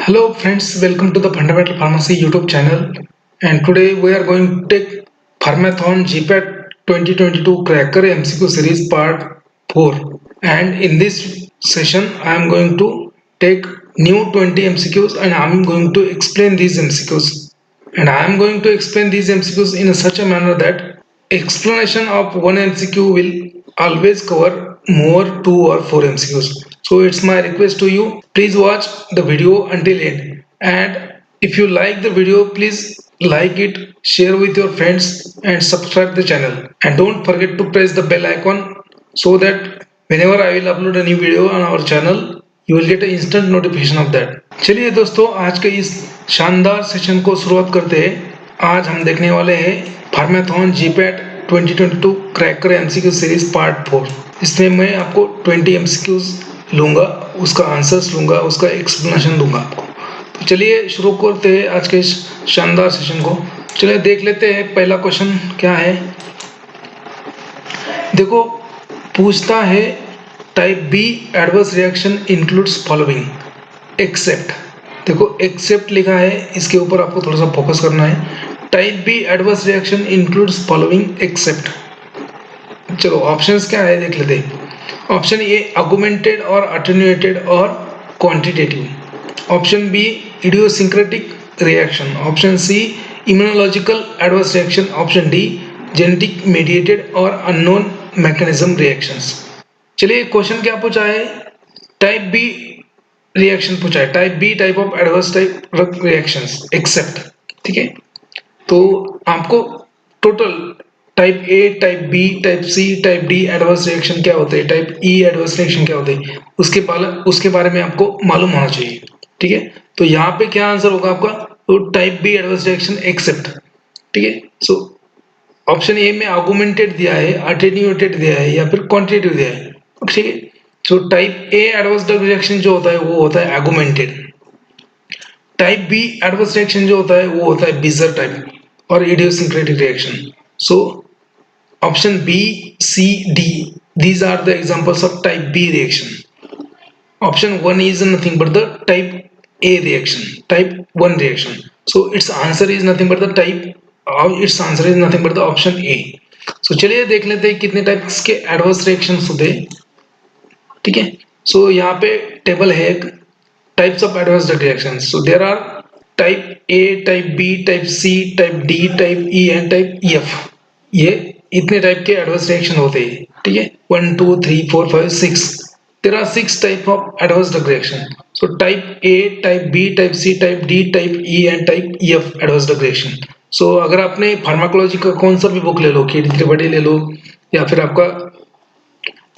Hello friends, welcome to the Fundamental Pharmacy YouTube channel, and today we are going to take Pharmathon GPAT 2022 Cracker MCQ series part 4, and in this session I am going to take new 20 MCQs and I am going to explain these MCQs, and I am going to explain these MCQs in such a manner that explanation of one MCQ will always cover more 2 or 4 MCQs. So it's my request to you, please watch the video until end, and if you like the video, please like it, share with your friends and subscribe the channel, and don't forget to press the bell icon so that whenever I will upload a new video on our channel you will get an instant notification of that. चलिए दोस्तों, आज के इस शानदार session को शुरुआत करते हैं। आज हम देखने वाले हैं Pharmathon GPAT 2022 cracker MCQ series part 4। इसमें मैं आपको 20 एमसीक्यूज लूंगा, उसका आंसर्स लूंगा, उसका एक्सप्लेनेशन दूंगा आपको। तो चलिए शुरू करते हैं आज के इस शानदार सेशन को। चलिए देख लेते हैं पहला क्वेश्चन क्या है। देखो, पूछता है type B adverse reaction includes following except. देखो एक्सेप्ट लिखा है, इसके ऊपर आपको थोड़ा सा फोकस करना है। Type B adverse reaction includes following except. चलो ऑप्शंस क्या है देख लेते हैं। ऑप्शन ए ऑगमेंटेड और अटेन्यूएटेड और quantitative. Option B idiosyncratic reaction. Option C immunological adverse reaction. Option D genetic mediated और अननोन मैकेनिज्म रिएक्शंस। चलिए क्वेश्चन क्या पूछा है, टाइप बी रिएक्शन पूछा है, type B type of adverse type reactions except. ठीक है, तो आपको total type A, type B, type C, type D adverse reaction क्या होते हैं, टाइप ई एडवर्स रिएक्शन क्या होते हैं, उसके बारे में आपको मालूम होना चाहिए। ठीक है, तो यहाँ पे क्या आंसर होगा आपका, तो type B adverse reaction except. ठीक है, सो ऑप्शन ए में आर्गुमेंटेड दिया है, अटेन्यूएटेड दिया है या फिर क्वांटिटेटिव दिया है। ठीक है, तो type A adverse drug reaction जो होता है वो होता है augmented. Type B adverse reaction जो होता है वो होता है बिजर टाइप और idiosyncratic reaction. So option B, C, D, these are the examples of type B reaction. Option 1 is nothing but the type A reaction, type 1 reaction. So its answer is nothing but the option A. So चलिए देख लेते हैं कितने types के adverse reactions होते हैं। ठीक है, सो यहाँ पे टेबल है एक, types of adverse reactions. So there are type A, type B, type C, type D, type E and type EF। ये इतने टाइप के एडवर्स रिएक्शन होते हैं। ठीक है, 1 2 3 4 5 6, there are 6 type of adverse drug reaction. So type A, type B, type C, type D, type E and type EF adverse drug reaction. सो अगर आपने फार्माकोलॉजी का कौन सा भी बुक ले लो, KD त्रिपाठी ले लो या फिर आपका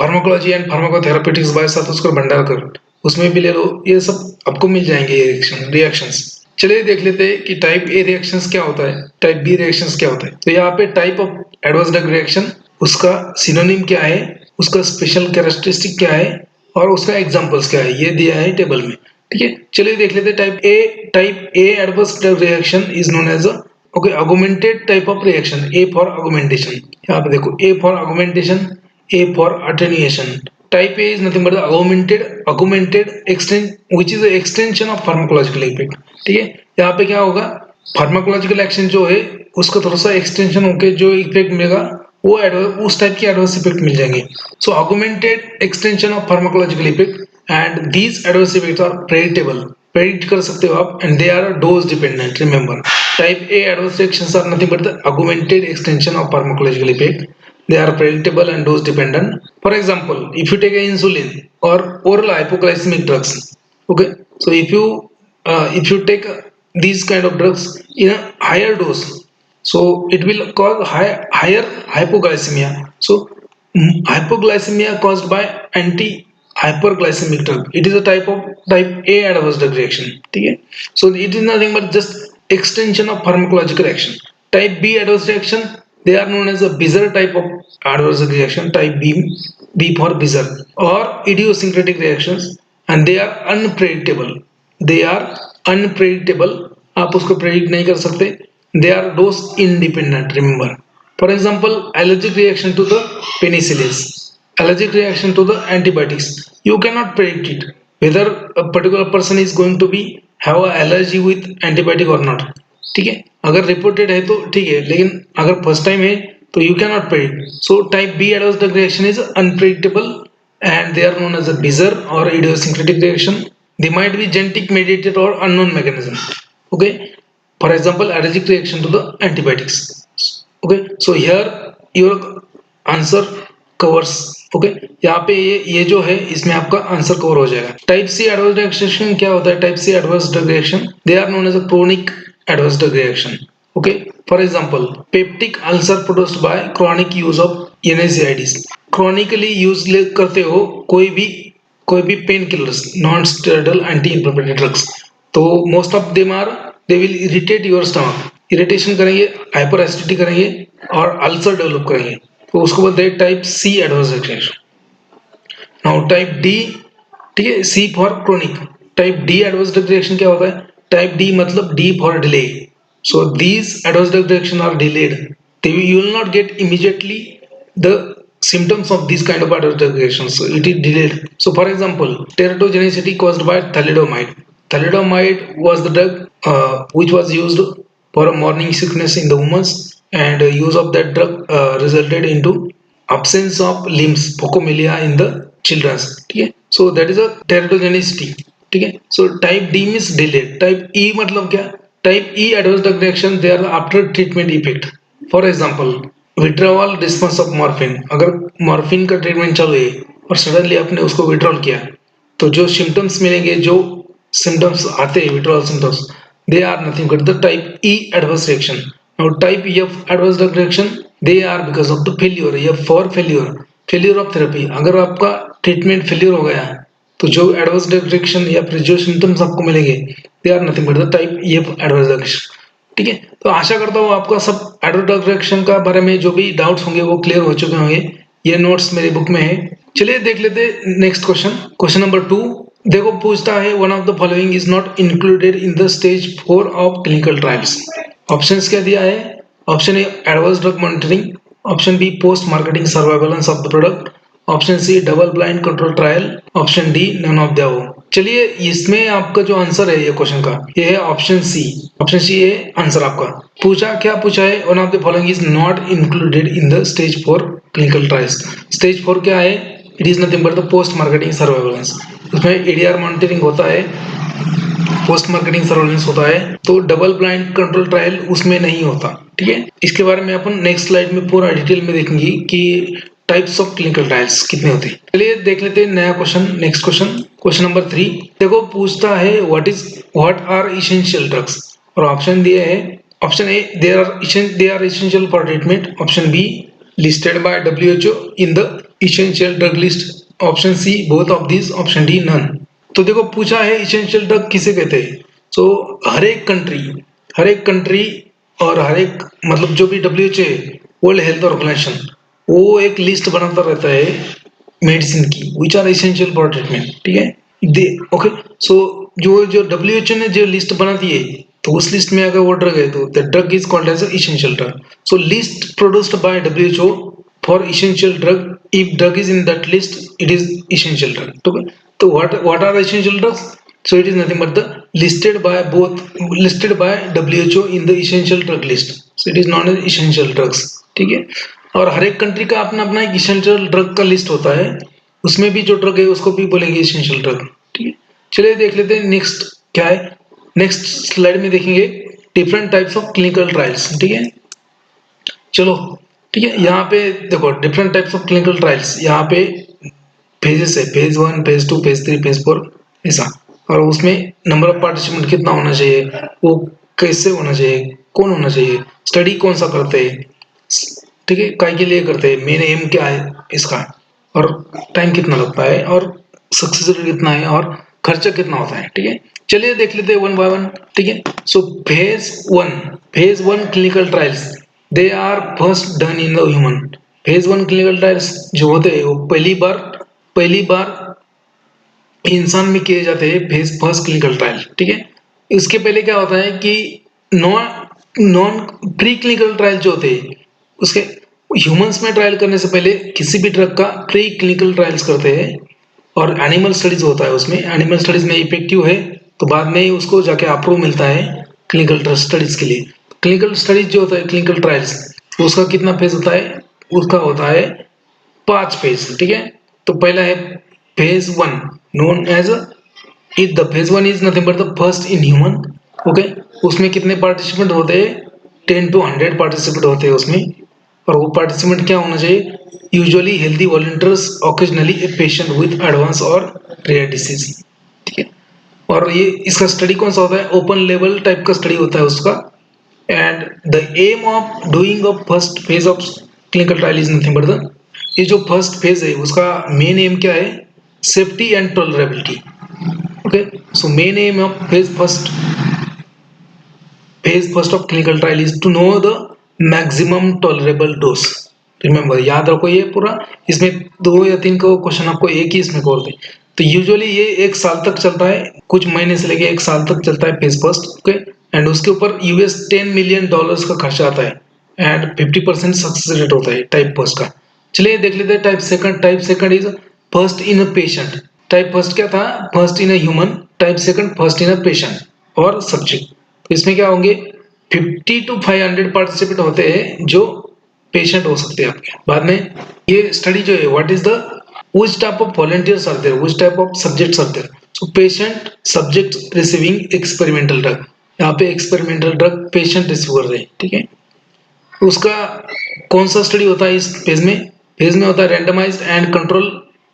pharmacology and pharmacotherapeutics by Satoskar Bhandarkar, उसमें भी ले लो, ये सब आपको मिल जाएंगे ये रिएक्शंस। चलिए देख लेते हैं कि टाइप ए रिएक्शंस क्या होता है, टाइप बी रिएक्शंस क्या होता है। तो यहाँ पे type of adverse drug reaction, उसका सिनोनिम क्या है, उसका स्पेशल कैरेक्टरिस्टिक क्या है और उसका एग्जांपल्स क्या है, ये दिया है टेबल में। ठीक है, चलिए देख लेते हैं। Type A adverse drug reaction is known as okay augmented type of reaction. A for augmentation, यहाँ पे देखो A for augmentation, A for attenuation. Type A is nothing but the augmented extent, which is the extension of pharmacological effect. ठीक है, यहाँ पे क्या होगा, pharmacological action जो है उसका थोड़ा सा एक्सटेंशन होके जो इफेक्ट मिलेगा वो उस टाइप की एडवर्स इफेक्ट मिल जाएंगे। So augmented extension of pharmacological effect and these adverse effects are predictable, predict कर सकते हो आप, and they are dose dependent. Remember, type A adverse reactions are nothing but the augmented extension of pharmacological effect. They are predictable and dose dependent. For example, if you take insulin or oral hypoglycemic drugs, okay, so if you take these kind of drugs in a higher dose, so it will cause higher hypoglycemia. So hypoglycemia caused by anti hyperglycemic drug, it is a type A adverse drug reaction. Okay, so it is nothing but just extension of pharmacological action. Type B adverse reaction, they are known as a Beezer type of adverse reaction, type B for Beezer, or idiosyncratic reactions, and they are unpredictable. They are unpredictable. आप उसको predict नहीं कर सकते. They are dose independent. Remember, for example, allergic reaction to the penicillins, allergic reaction to the antibiotics. You cannot predict it whether a particular person is going to be have a allergy with antibiotic और not. ठीक है, अगर reported है तो ठीक है, लेकिन अगर फर्स्ट टाइम है तो you can not predict. So type B adverse drug reaction is unpredictable and they are known as a bizarre or idiosyncratic reaction. They might be genetic mediated or unknown mechanism. Okay, for example, allergic reaction to the antibiotics. Okay, so here your answer covers. Okay, यहाँ पे ये जो है इसमें आपका answer cover हो जाएगा। Type C adverse drug reaction क्या होता है? Type C adverse drug reaction they are known as a chronic adverse drug reaction. Okay, for example, peptic ulcer produced by chronic use of NSAIDs. Chronically use करते हो कोई भी pain killers, non steroidal anti inflammatory drugs, तो most of them are they will irritate your stomach, irritation करेंगे, hyper acidity करेंगे और ulcer develop करेंगे, तो उसको बोलते हैं type C adverse reaction. Now type D, ठीक है, C for chronic. Type D adverse drug reaction क्या होता है? टाइप डी मतलब D for delay. So these adverse drug reactions are delayed. You will not get immediately the symptoms of these kind of adverse drug reactions. So it is delayed. So for example, teratogenicity caused by thalidomide. Thalidomide was the drug which was used for a morning sickness in the women, and use of that drug resulted into absence of limbs, phocomelia in the children. ठीक है, so that is a teratogenicity. ठीक है, so type D means delayed. Type E मतलब क्या? Type E adverse drug reaction they are after treatment effect. For example, withdrawal response of morphine. अगर morphine का treatment चालू है और सडनली आपने उसको विड्रॉल किया, तो जो सिम्टम्स मिलेंगे, जो सिम्टम्स आते हैं withdrawal symptoms, they are nothing but the type E adverse reaction. और type F adverse drug reaction they are because of the failure, F for failure of therapy. अगर आपका ट्रीटमेंट फेल्यूर हो गया तो जो एडवर्स ड्रग रिएक्शन या फिर जो सिम्टम्स आपको मिलेंगे, they are nothing but the type F adverse drug reaction. ठीक है, तो आशा करता हूँ आपका सब एडवर्स ड्रग रिएक्शन का बारे में जो भी डाउट्स होंगे वो क्लियर हो चुके होंगे। ये नोट्स मेरे बुक में है। चलिए देख लेते नेक्स्ट क्वेश्चन। क्वेश्चन नंबर 2 देखो, पूछता है one of the following is not included in the stage 4 of clinical trials. Options क्या दिया है? Option A adverse drug monitoring, option B post marketing surveillance of the product, option C double blind control trial, option D none of the above. चलिए इसमें आपका जो answer है ये question का, ये है ऑप्शन सी। ऑप्शन सी है आंसर आपका। पूछा क्या पूछा है? One of the following is not included in the stage 4 clinical trials. Stage 4 क्या है? It is nothing but the post marketing surveillance. उसमें एडीआर मॉनिटरिंग होता है, पोस्ट मार्केटिंग सर्वेलेंस होता है, तो डबल ब्लाइंड कंट्रोल ट्रायल उसमें नहीं होता। ठीक है, इसके बारे में अपन नेक्स्ट स्लाइड में पूरा डिटेल में देखेंगे कि टाइप्स ऑफ क्लिनिकल ट्रायल्स कितने होते हैं। चलिए देख लेते हैं नया question, next question, question number 3। देखो पूछता है व्हाट आर एसेंशियल ड्रग्स, और ऑप्शन दिए है। Option A they are essential for treatment, option B listed by WHO in the essential drug list, option C both of this, option D none. तो देखो पूछा है एसेंशियल ड्रग किसे कहते हैं। सो हर एक कंट्री और हर एक मतलब जो भी WHO है, वर्ल्ड हेल्थ ऑर्गेनाइजेशन, वो एक लिस्ट बनाता रहता है मेडिसिन की which are essential for treatment. ठीक है, दे ओके। सो जो WHO ने जो लिस्ट बनाती है, तो उस लिस्ट में अगर वो ड्रग है तो the drug is called as essential drug. So list produced by WHO for essential drug, if drug is in that list, it is essential drug. Okay, so what are essential drugs? So it is nothing but the listed by WHO in the essential drug list. So it is known as essential drugs. ठीक है, और हर एक country का अपना अपना एक essential drug का list होता है, उसमें भी जो ड्रग है उसको भी बोलेंगे essential drug। ठीक है, चलिए देख लेते हैं नेक्स्ट क्या है। नेक्स्ट स्लाइड में देखेंगे different types of clinical trials. ठीक है, चलो ठीक है, यहाँ पे देखो different types of clinical trials, यहाँ पे फेजेस है, फेज 1, फेज 2, फेज 3, फेज 4 ऐसा, और उसमें नंबर ऑफ पार्टिसिपेंट कितना होना चाहिए, वो कैसे होना चाहिए, कौन होना चाहिए, स्टडी कौन सा करते हैं, ठीक है, काय के लिए करते हैं, मेन एम क्या है इसका, और टाइम कितना लगता है, और सक्सेस रेट कितना है, और खर्चा कितना होता है। ठीक है, चलिए देख लेते हैं वन बाय वन। ठीक है, so phase 1 clinical trials they are first done in the human. Phase 1 clinical trials जो होते हैं वो पहली बार इंसान में किए जाते हैं, फर्स्ट क्लिनिकल ट्रायल। ठीक है, इसके पहले क्या होता है कि नॉन प्री क्लिनिकल ट्रायल जो होते हैं, उसके ह्यूमंस में ट्रायल करने से पहले किसी भी ड्रग का प्री क्लिनिकल ट्रायल्स करते हैं, और एनिमल स्टडीज होता है, उसमें एनिमल स्टडीज में इफेक्टिव है तो बाद में ही उसको जाके अप्रूव मिलता है क्लिनिकल स्टडीज के लिए। क्लिनिकल स्टडीज जो होता है, क्लिनिकल ट्रायल्स, उसका कितना फेज होता है? उसका होता है 5 फेज, ठीक है। तो पहला है phase 1 known as if the phase 1 is nothing but the first in human, okay. उसमें कितने पार्टिसिपेंट होते हैं? 10 to 100 पार्टिसिपेंट होते हैं उसमें। और वो पार्टिसिपेंट क्या होना चाहिए? Usually healthy volunteers, occasionally a patient with advance और रेयर डिसीज, ठीक है। और ये इसका स्टडी कौन सा होता है? ओपन लेवल टाइप का स्टडी होता है उसका। And the aim of doing of first phase of clinical trial is nothing but the, ये जो फर्स्ट फेज है उसका मेन एम क्या है? Safety and tolerability, okay. So main aim of phase first of clinical trial is to know the maximum tolerable dose। Remember, याद रखो ये पूरा। इसमें 2 या 3 को क्वेश्चन आपको एक ही इसमें कर दे। तो यूजुअली ये 1 साल तक चलता है, कुछ महीने से लेके 1 साल तक चलता है फेज फर्स्ट, ओके। एंड उसके ऊपर US $10 मिलियन का खर्चा आता है एंड 50% सक्सेस रेट होता है टाइप फर्स्ट का। चलिए देख लेते हैं type second. Type second is first in a patient. Type first क्या था? First in a human. Type second first in a patient और सब्जेक्ट। तो इसमें क्या होंगे? 50 to 500 पार्टिसिपेंट होते हैं जो पेशेंट हो सकते हैं आपके। बाद में ये स्टडी जो है, what is the which type of volunteers are there, which type of subjects are there? So patient subject receiving experimental drug, यहाँ पे एक्सपेरिमेंटल ड्रग पेशेंट रिसीव कर रहे हैं, ठीक है। उसका कौन सा स्टडी होता है इस फेज में? फेज में होता है randomised and control,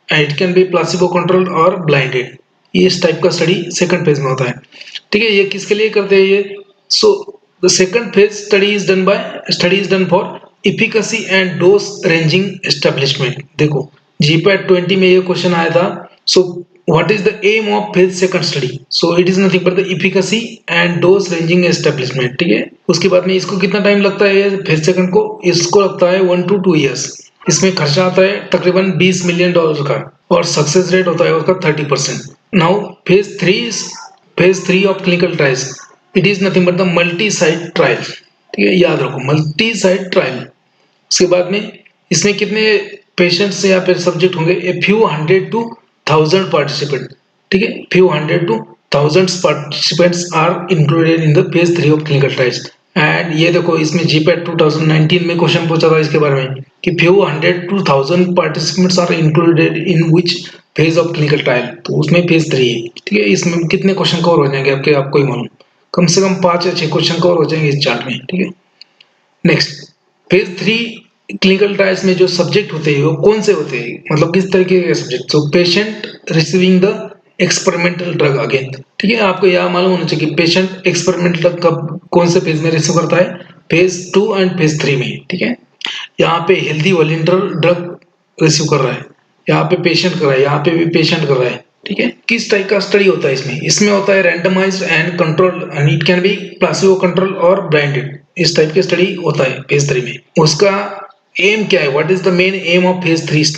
it can be placebo control और ब्लाइंडेड। ये इस टाइप का स्टडी सेकंड फेज में होता है, ठीक है। ये किसके लिए करते हैं ये? So the second phase study is done for efficacy and dose ranging establishment. देखो जीपैट 20 में ये क्वेश्चन आया था। सो what is the aim of phase second study? So it is nothing but the efficacy and dose ranging establishment, ठीक है। उसके बाद में इसको कितना टाइम लगता है फेज सेकंड को? इसको लगता है 1 to 2 years। इसमें खर्चा आता है तकरीबन $20 मिलियन का और सक्सेस रेट होता है उसका 30%। Now phase three of clinical trials, it is nothing but the multi site trial, ठीक है। याद रखो मल्टी साइट ट्रायल। उसके बाद में इसमें कितने पेशेंट्स या फिर सब्जेक्ट होंगे? A few hundred to 1000 participant, ठीक है। Few hundred to 1000 participants are included in the phase 3 of clinical trials. And ये देखो इसमें जीपैट 2019 में क्वेश्चन पूछा था इसके बारे में कि few hundred to 1000 participants are included in which phase of clinical trial. तो उसमें फेज 3 है, ठीक है। इसमें कितने क्वेश्चन कवर हो जाएंगे आपको ही मालूम। कम से कम 5 या 6 क्वेश्चन कवर हो जाएंगे इस चार्ट में, ठीक है। नेक्स्ट, फेज 3 क्लिनिकल ट्रायल्स में जो सब्जेक्ट होते हैं वो कौन से होते हैं, मतलब किस तरीके के subject? So patient receiving the experimental drug again, ठीक है। आपको यह मालूम होना चाहिए कि पेशेंट एक्सपेरिमेंटल ड्रग कब कौन से फेज में रिसीव करता है? फेज 2 एंड फेज 3 में, ठीक है। यहाँ पे हेल्दी वॉलंटियर ड्रग रिसीव कर रहा है, यहाँ पे पेशेंट कर रहा है, यहाँ पे भी पेशेंट कर रहा है, ठीक है। किस टाइप का स्टडी होता है इसमें होता है randomised and control and it can be placebo control और ब्लाइंडेड। इस टाइप के स्टडी होता है फेज 3 में। उसका एम क्या है? What is the main aim of phase 3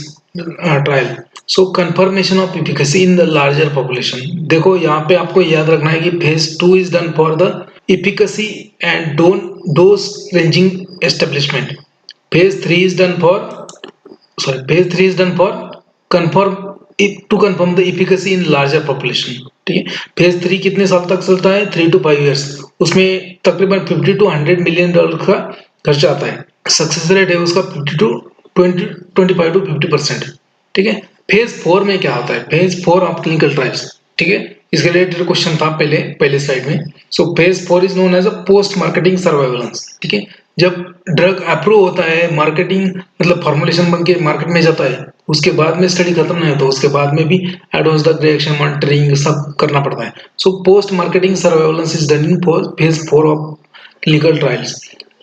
trial? So confirmation of efficacy in the larger population. देखो यहाँ पे आपको याद रखना है कि phase 2 is done for the efficacy and dose ranging establishment. Phase 3 is done for phase 3 is done for to confirm the efficacy in larger population, ठीक है। फेज 3 कितने साल तक चलता है? 3 to 5 years। उसमें तकरीबन 50 to 100 मिलियन डॉलर का खर्चा आता है। सक्सेस रेट है उसका 25 to 50%, ठीक है। फेज 4 में क्या होता है? फेज 4 ऑफ क्लिनिकल ट्रायल्स, ठीक है। इसके रिलेटेड क्वेश्चन था पहले स्लाइड में। So phase 4 is known as a post marketing surveillance, ठीक है। जब ड्रग अप्रूव होता है, मार्केटिंग मतलब फॉर्मुलेशन बन के मार्केट में जाता है, उसके बाद में स्टडी खत्म नहीं होता, उसके बाद में भी एडवांस ड्रग रिएक्शन मॉनिटरिंग सब करना पड़ता है। So post marketing surveillance is done in phase 4 of clinical trials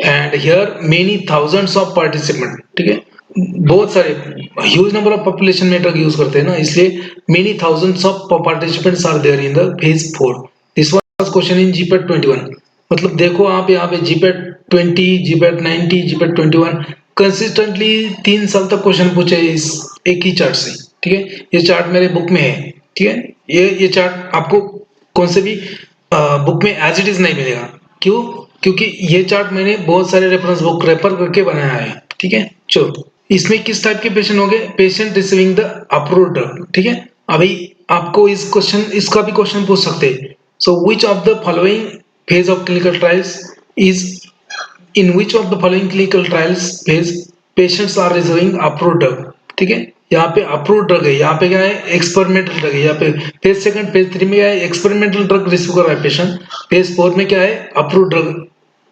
and here many thousands of participant, ठीक है। बहुत सारे ह्यूज नंबर ऑफ पॉपुलेशन में ड्रग यूज करते हैं ना, इसलिए many thousands of participants are there in the phase 4। This was question in GPAT 21। मतलब देखो आप यहाँ पे जीपैट 20, जीपैट 90, जीपैट 21 कंसिस्टेंटली 3 साल तक क्वेश्चन पूछे इस एक ही चार्ट से, ठीक है। ये चार्ट मेरे बुक में है, ठीक है। ये चार्ट आपको कौन से भी बुक में एज इट इज नहीं मिलेगा। क्यों? क्योंकि ये चार्ट मैंने बहुत सारे रेफरेंस बुक रेफर करके बनाया है, ठीक है। चलो, इसमें किस टाइप के पेशेंट हो गए? Patient receiving the approved drug, ठीक है। अभी आपको इसका भी क्वेश्चन पूछ सकते हैं। So which of the following phase of clinical trials is in which of the following clinical trials phase patients are receiving approved drug? ठीक है, यहाँ पे अप्रूव ड्रग है, यहाँ पे क्या है एक्सपेरिमेंटल ड्रग है, यहाँ पे फेज सेकंड फेज 3 में क्या है एक्सपेरिमेंटल ड्रग रिसीव कर रहा है पेशेंट, फेज 4 में क्या है अप्रूव ड्रग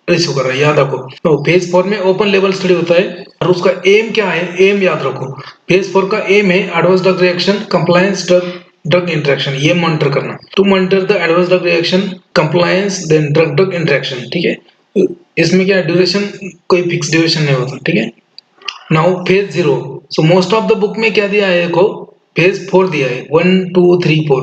रिसीव कर रहा है। याद रखो, तो फेज 4 में ओपन लेवल स्टडी होता है और उसका एम क्या है, एम याद रखो, फेज 4 का एम है adverse drug reaction compliance drug drug interaction, ये मॉनिटर करना, to monitor the adverse drug reaction compliance then drug drug interaction. ठीक है, इसमें क्या ड्यूरेशन कोई फिक्स ड्यूरेशन नहीं होता। ठीक है, now phase 0, so most of the book में क्या दिया है देखो, फेज 4 दिया है 1 2 3 4,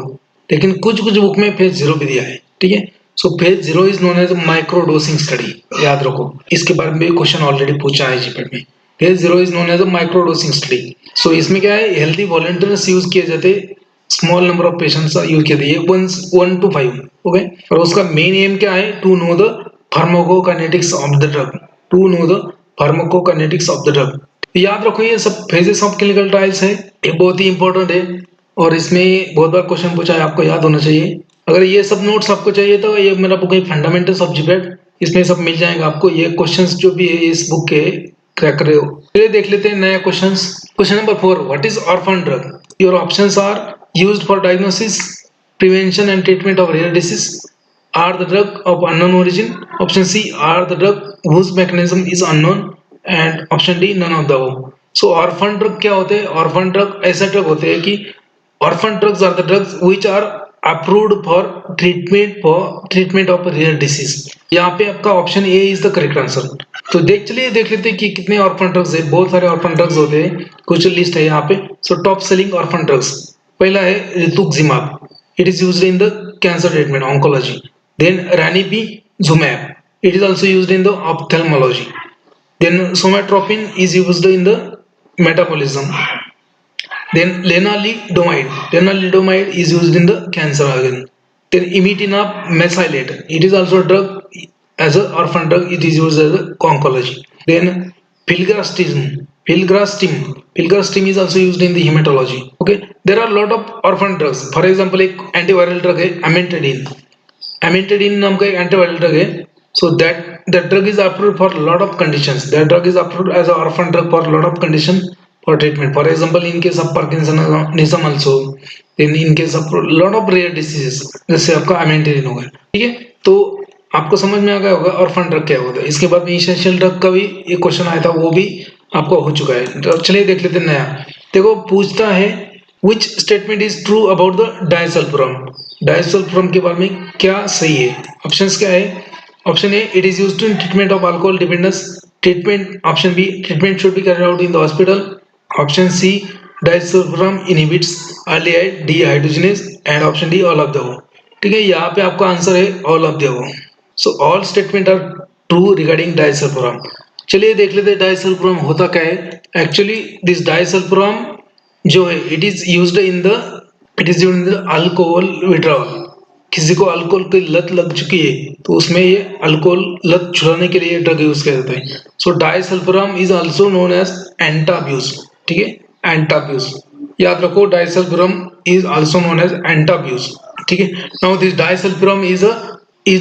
लेकिन कुछ कुछ बुक में फेज 0 भी दिया है। ठीक है, so phase 0 is known as micro dosing study, याद रखो, इसके बारे में क्वेश्चन ऑलरेडी पूछा है जीपीएट में। Phase 0 is known as micro dosing study. So इसमें क्या है हेल्दी वॉलंटियर्स यूज किए जाते, small number of patients use किए जाते, 1 to 5। ओके, और उसका मेन एम क्या है, to know the pharmacokinetics of the drug, to know the pharmacokinetics of the drug. याद रखो ये सब फेजेस ऑफ क्लिनिकल ट्रायल्स है, ये बहुत ही इंपॉर्टेंट है और इसमें बहुत बार क्वेश्चन पूछा है, आपको याद होना चाहिए। अगर ये सब नोट्स आपको चाहिए तो ये मेरा बुक है फंडामेंटल्स ऑफ जीपीएट, इसमें सब मिल जाएगा आपको, ये क्वेश्चंस जो भी है इस बुक के क्रैक कर रहे हो। चलिए देख लेते हैं नया questions. Question number 4, what is orphan drug? Your options are used for diagnosis, prevention and treatment of rare disease, are the drug of unknown origin, option C are the drug whose mechanism is unknown, and option D none of the above। so orphan drug क्या होते हैं? orphan drug ऐसे drug होते हैं कि orphan drugs are the drugs which are approved for treatment of rare disease। यहाँ पे आपका option A is the correct answer. तो चलिए देख लेते हैं कि कितने ऑर्फन ड्रग्स है। बहुत सारे ऑर्फन ड्रग्स होते हैं, कुछ लिस्ट है यहाँ पे। So top selling orphan drugs, पहला है rituximab, it is used in the cancer treatment oncology. Then ranibizumab, it is also used in the ophthalmology. Then somatropin is used in the metabolism. Then lenalidomide is used in the cancer again. Then imitinab mesylate, it is also a drug, as a orphan drug, it is used as a oncology. Then filgrastim is also used in the hematology. Okay, there are a lot of orphan drugs. For example, एक antiviral drug है amantadine नाम का एक antiviral drug है। So that drug is approved for lot of conditions, that drug is approved as a orphan drug for lot of condition for treatment. For example in case of parkinsonism also, in case of lot of rare diseases, जैसे आपका अमेंटेडिन हो गया। ठीक है, तो आपको समझ में आ गया होगा ऑर्फन ड्रग क्या होता है। इसके बाद में एसेंशियल ड्रग का भी एक क्वेश्चन आया था, वो भी आपको हो चुका है। तो चलिए देख लेते हैं नया। देखो पूछता है Which statement is true about the disulfiram? डायसल्फिरम के बारे में क्या सही है? ऑप्शंस क्या है? Option A, it is used in treatment of alcohol dependence, treatment. Option B, treatment should be carried out in the hospital. Option C, disulfiram inhibits aldehyde dehydrogenase, and option D all of the above. ठीक है, यहाँ पे आपका answer है all of the above. So all statement are true regarding disulfiram. चलिए देख लेते हैं डायसल्फिरम होता क्या है। एक्चुअली दिस डायसल्फिरम जो है it is used in the alcohol withdrawal. किसी को अल्कोहल की लत लग चुकी है तो उसमें ये अल्कोहल लत छुड़ाने के लिए ड्रग यूज किया जाता है। So disulfiram is also known as Antabuse. ठीक है, एंटाब्यूज याद रखो, disulfiram is also known as Antabuse. ठीक है, now this disulfiram is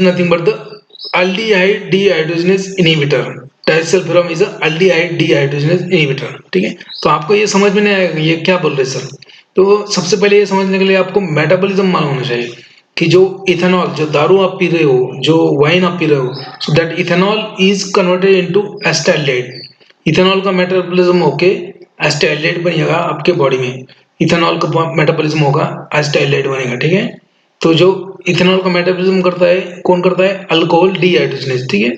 nothing but the aldehyde dehydrogenase inhibitor. Disulfiram is aldehyde dehydrogenase inhibitor. ठीक है, तो आपको ये समझ में नहीं आएगा ये क्या बोल रहे सर। तो सबसे पहले ये समझने के लिए आपको मेटाबॉलिज्म मालूम होना चाहिए कि जो इथेनॉल, जो दारू आप पी रहे हो, जो वाइन आप पी रहे हो, so that ethanol is converted into acetaldehyde. Ethanol का मेटाबॉलिज्म होके एस्टाल्डेहाइड बनेगा आपके बॉडी में। इथेनॉल का मेटाबॉलिज्म होगा, एस्टाल्डेहाइड बनेगा। ठीक है, तो जो इथेनॉल का मेटाबॉलिज्म करता है, कौन करता है? Alcohol dehydrogenase. ठीक है,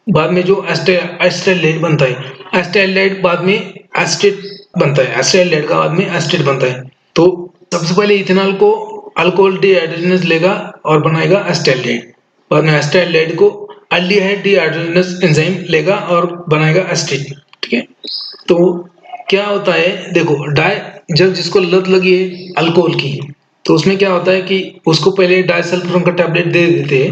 बाद में जो एस्टाल्डेहाइड बनता है, एस्टाल्डेहाइड बाद में एस्टेट बनता है, एस्टाल्डेहाइड का बाद में एस्टेट बनता है। तो सबसे पहले इथेनॉल को अल्कोहल डीहाइड्रोजनेज लेगा और बनाएगा एस्टाल्डेहाइड, बाद में एस्टाल्डेहाइड को एल्डिहाइड डीहाइड्रोजनेज एंजाइम लेगा और बनाएगा एस्टेट। ठीक है, तो क्या होता है देखो, जब जिसको लत लगी है अल्कोहल की, तो उसमें क्या होता है कि उसको पहले डायसल्फिरम का टैबलेट दे देते हैं,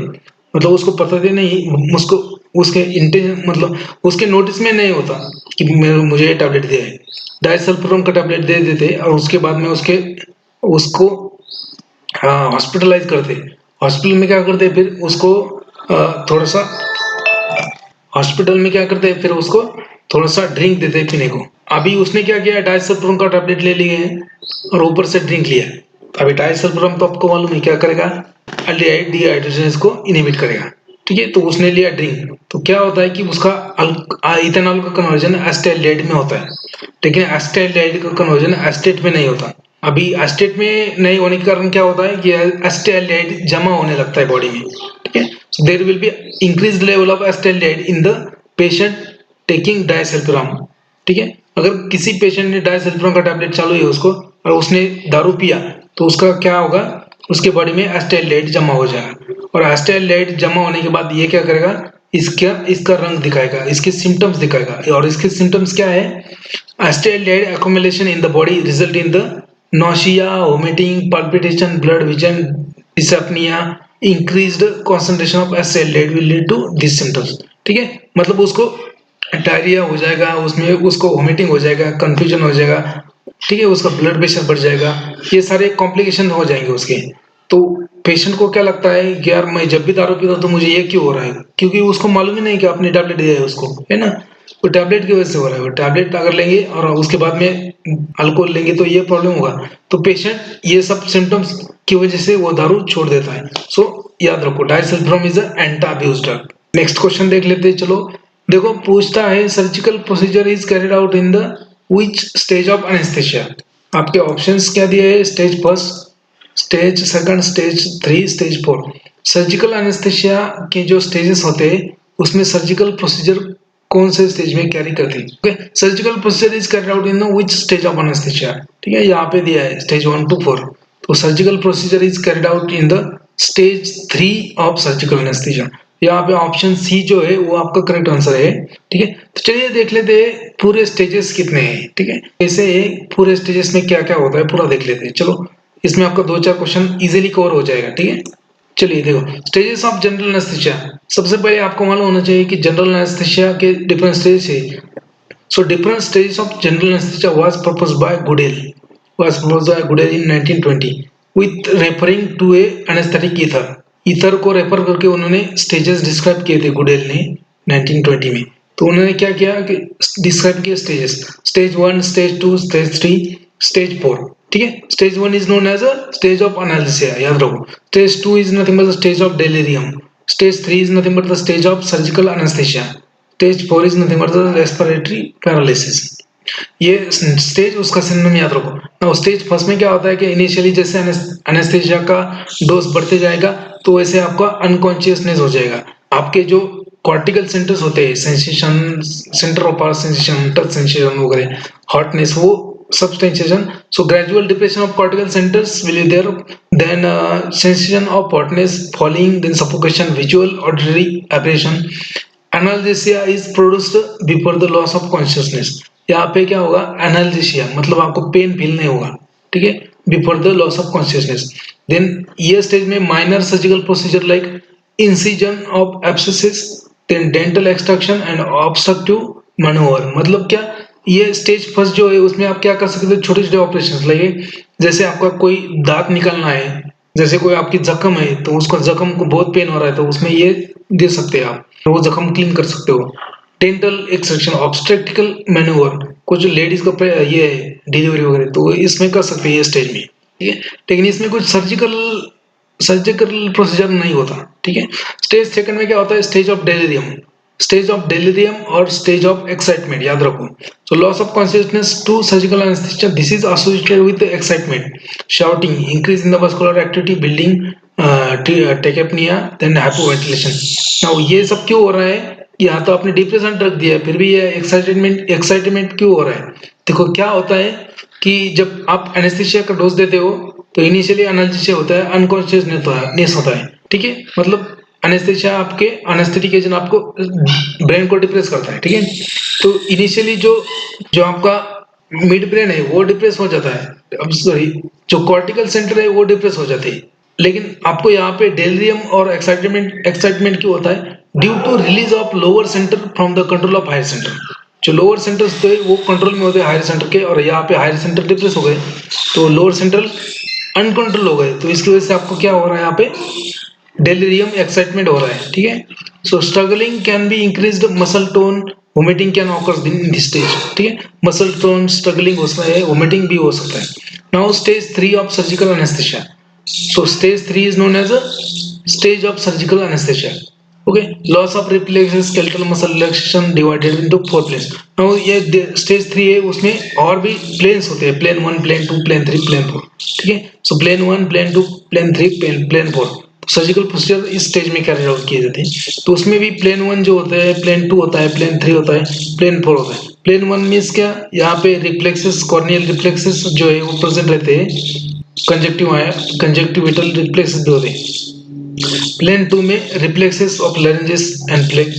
मतलब उसको पता भी नहीं, उसको उसके इंटेंशन मतलब उसके नोटिस में नहीं होता कि मुझे ये टैबलेट दिया है। डायसल्फिरम का टैबलेट दे देते और उसके बाद में उसको हॉस्पिटलाइज करते। हॉस्पिटल में क्या करते हैं फिर उसको थोड़ा सा हॉस्पिटल में क्या करते हैं फिर उसको थोड़ा सा ड्रिंक देते हैं पीने को। अभी उसने क्या किया, डायसल्फोन का टैबलेट ले लिए है और ऊपर से ड्रिंक लिया। अभी डायसल्फोन तो आपको मालूम है क्या करेगा, अल्डिहाइड डिहाइड्रोजनेस को इनहिबिट करेगा। ठीक है, तो उसने लिया ड्रिंक, तो क्या होता है कि उसका इथेनॉल का कन्वर्जन एसिटाल्डिहाइड में होता है, लेकिन एसिटाल्डिहाइड का कन्वर्जन एसिटेट में नहीं होता। अभी एसिटेट में नहीं होने के कारण क्या होता है कि एसिटाल्डिहाइड जमा होने लगता है बॉडी में। ठीक है, so there will be increase level of acetaldehyde in the patient taking disulfiram. ठीक है, अगर किसी पेशेंट ने डायसल्फिराम का टैबलेट चालू है उसको और उसने दारू पिया तो उसका क्या होगा, उसके बॉडी में एसिटाल्डिहाइड जमा हो जाएगा, और एसिटाल्डिहाइड जमा होने के बाद ये क्या करेगा, इसका इसका रंग दिखाएगा, इसके सिम्टम्स दिखाएगा। और इसके सिम्टम्स क्या है, acetaldehyde accumulation in the body result in the nausea, vomiting, palpitation, blood vision, dyspnea, increased concentration of acetaldehyde will lead to these symptoms। ठीक है, मतलब उसको डायरिया हो जाएगा, उसमें उसको वोमिटिंग हो जाएगा, कंफ्यूजन हो जाएगा। ठीक है, उसका ब्लड प्रेशर बढ़ जाएगा, ये सारे कॉम्प्लिकेशन हो जाएंगे उसके। तो पेशेंट को क्या लगता है कि यार मैं जब भी दारू पीता हूँ तो मुझे ये क्यों हो रहा है, क्योंकि उसको मालूम ही नहीं कि आपने टैबलेट दिया है उसको, है ना। वो टैबलेट की वजह से हो रहा है, वो टैबलेट अगर लेंगे और उसके बाद में अल्कोहल लेंगे तो ये प्रॉब्लम होगा। तो पेशेंट ये सब सिम्टम्स की वजह से वो दारू छोड़ देता है। सो याद रखो, disulfiram is anti abuse drug. Next question देख लेते हैं, चलो देखो पूछता है surgical procedure is carried out in the which stage of anaesthesia. आपके ऑप्शंस क्या दिए है, stage first, stage second, stage 3, stage 4। Surgical anaesthesia के जो स्टेजेस होते हैं उसमें सर्जिकल प्रोसीजर कौन से स्टेज में कैरी करती है। Okay, surgical procedure is carried out in the which stage of anaesthesia. ठीक है, यहाँ पे दिया है स्टेज 1 to 4, तो surgical procedure is carried out in the stage 3 of surgical anaesthesia. यहाँ पे ऑप्शन सी जो है वो आपका करेक्ट आंसर है। ठीक है, तो चलिए देख लेते हैं पूरे स्टेजेस कितने हैं। ठीक है, ऐसे पूरे स्टेजेस में क्या क्या होता है पूरा देख लेते हैं। चलो इसमें आपका 2-4 क्वेश्चन इजीली कवर हो जाएगा। ठीक है, चलिए देखो स्टेजेस ऑफ जनरल एनेस्थीसिया। सबसे पहले आपको मालूम होना चाहिए कि जनरल एनेस्थीसिया के डिफरेंट स्टेज है। So different stages of general anaesthesia was proposed by Guedel in 1920 with referring to a anaesthetic ether. Ether को रेफर करके उन्होंने स्टेजेस डिस्क्राइब किए थे गुडेल ने 1920 में। तो उन्होंने क्या किया कि डिस्क्राइब किया stages, stage 1, stage 2, stage 3, stage 4। ठीक है, stage 1 is known as a stage of analgesia, याद रखो। Stage 2 is nothing but the stage of delirium. Stage 3 is nothing but the stage of surgical anaesthesia. Stage 4 is nothing but the respiratory paralysis. ये stage उसका synonym याद रखो ना। Stage first में क्या होता है कि इनिशियली जैसे एनेस्थीसिया का डोज बढ़ते जाएगा तो वैसे आपका अनकॉन्शियसनेस हो जाएगा। आपके जो कॉर्टिकल सेंटर्स होते हैं, sensation, centre of power sensation, touch sensation वगैरह, हॉटनेस, वो सब sensation. So gradual depression of cortical centres will be there, then sensation of hotness falling, then suffocation, visual auditory aberration। Analgesia is produced before the loss of consciousness. यहाँ पे क्या होगा, analgesia मतलब आपको pain feel नहीं होगा। ठीक है, before the loss of consciousness. Then ये स्टेज में minor surgical procedure like incision of abscesses, then dental extraction and obstructive manoeuvre. मतलब क्या, ये स्टेज फर्स्ट जो है उसमें आप क्या कर सकते हो, छोटे छोटे ऑपरेशन लगे, जैसे आपका कोई दांत निकालना है, जैसे कोई आपकी जख्म है तो उसको जख्म को बहुत पेन हो रहा है तो उसमें ये दे सकते हैं आप, वो जख्म क्लीन कर सकते हो। डेंटल एक्सट्रैक्शन, ऑब्स्ट्रेक्टिकल मैनूवर, कुछ लेडीज को ये डिलीवरी वगैरह तो इसमें कर सकते हैं ये स्टेज में। ठीक है, लेकिन इसमें कुछ सर्जिकल सर्जिकल प्रोसीजर नहीं होता। ठीक है, स्टेज सेकंड में क्या होता है, stage of delirium. Stage of delirium और स्टेज ऑफ एक्साइटमेंट याद रखो। So loss of consciousness to surgical anaesthesia, this is associated with excitement, shouting, increase in the muscular activity, building tachypnoea, then hypoventilation. Now ये सब क्यों हो रहा है, यहाँ तो आपने डिप्रेशन ड्रग दिया है फिर भी ये एक्साइटमेंट क्यों हो रहा है। देखो क्या होता है कि जब आप एनेस्थीसिया का डोज देते हो तो इनिशियली एनाल्जेसिया होता है, अनकॉन्शियसनेस होता है। ठीक है, मतलब एनेस्थीसिया आपके एनेस्थेटिक एजेंट आपको ब्रेन को डिप्रेस करता है। ठीक है, तो इनिशियली जो जो आपका मिड ब्रेन है वो डिप्रेस हो जाता है, अब सॉरी जो कॉर्टिकल सेंटर है वो डिप्रेस हो जाते हैं। लेकिन आपको यहाँ पे डेलिरियम और एक्साइटमेंट क्यों होता है, due to release of lower centre from the control of higher centre. जो लोअर सेंटर्स थे वो कंट्रोल में होते हैं हायर सेंटर के, और यहाँ पे हायर सेंटर डिप्रेस हो गए तो लोअर सेंट्रल अनकंट्रोल हो गए, तो इसकी वजह से आपको क्या हो रहा है यहाँ पे, डेलिरियम एक्साइटमेंट हो रहा है, ठीक है। So struggling can be increased muscle tone, vomiting can occur in this stage, ठीक है। मसल टोन स्ट्रगलिंग हो सकता है, वोमिटिंग भी हो सकता है। Now stage 3 of surgical anaesthesia, so stage 3 is known as a stage of surgical anesthesia. Okay, loss of reflexes, skeletal muscle relaxation divided into 4 planes. Now ये stage 3 है, उसमें और भी planes होते हैं, plane 1, plane 2, plane 3, plane 4, ठीक है। so plane 1, plane 2, plane 3, plane 4 surgical procedure इस स्टेज में कैरी आउट किए जाते हैं। तो उसमें भी प्लेन 1 जो होता है, प्लेन 2 होता है, प्लेन 3 होता है, प्लेन 4 होता है। प्लेन 1 मीन्स क्या, यहाँ पे रिफ्लेक्सेस, कॉर्नियल रिफ्लेक्सेस जो है वो प्रेजेंट रहते हैं, कंजक्टिविटल रिफ्लेक्सेस भी होते हैं। प्लेन 2 में reflexes of larynges and plane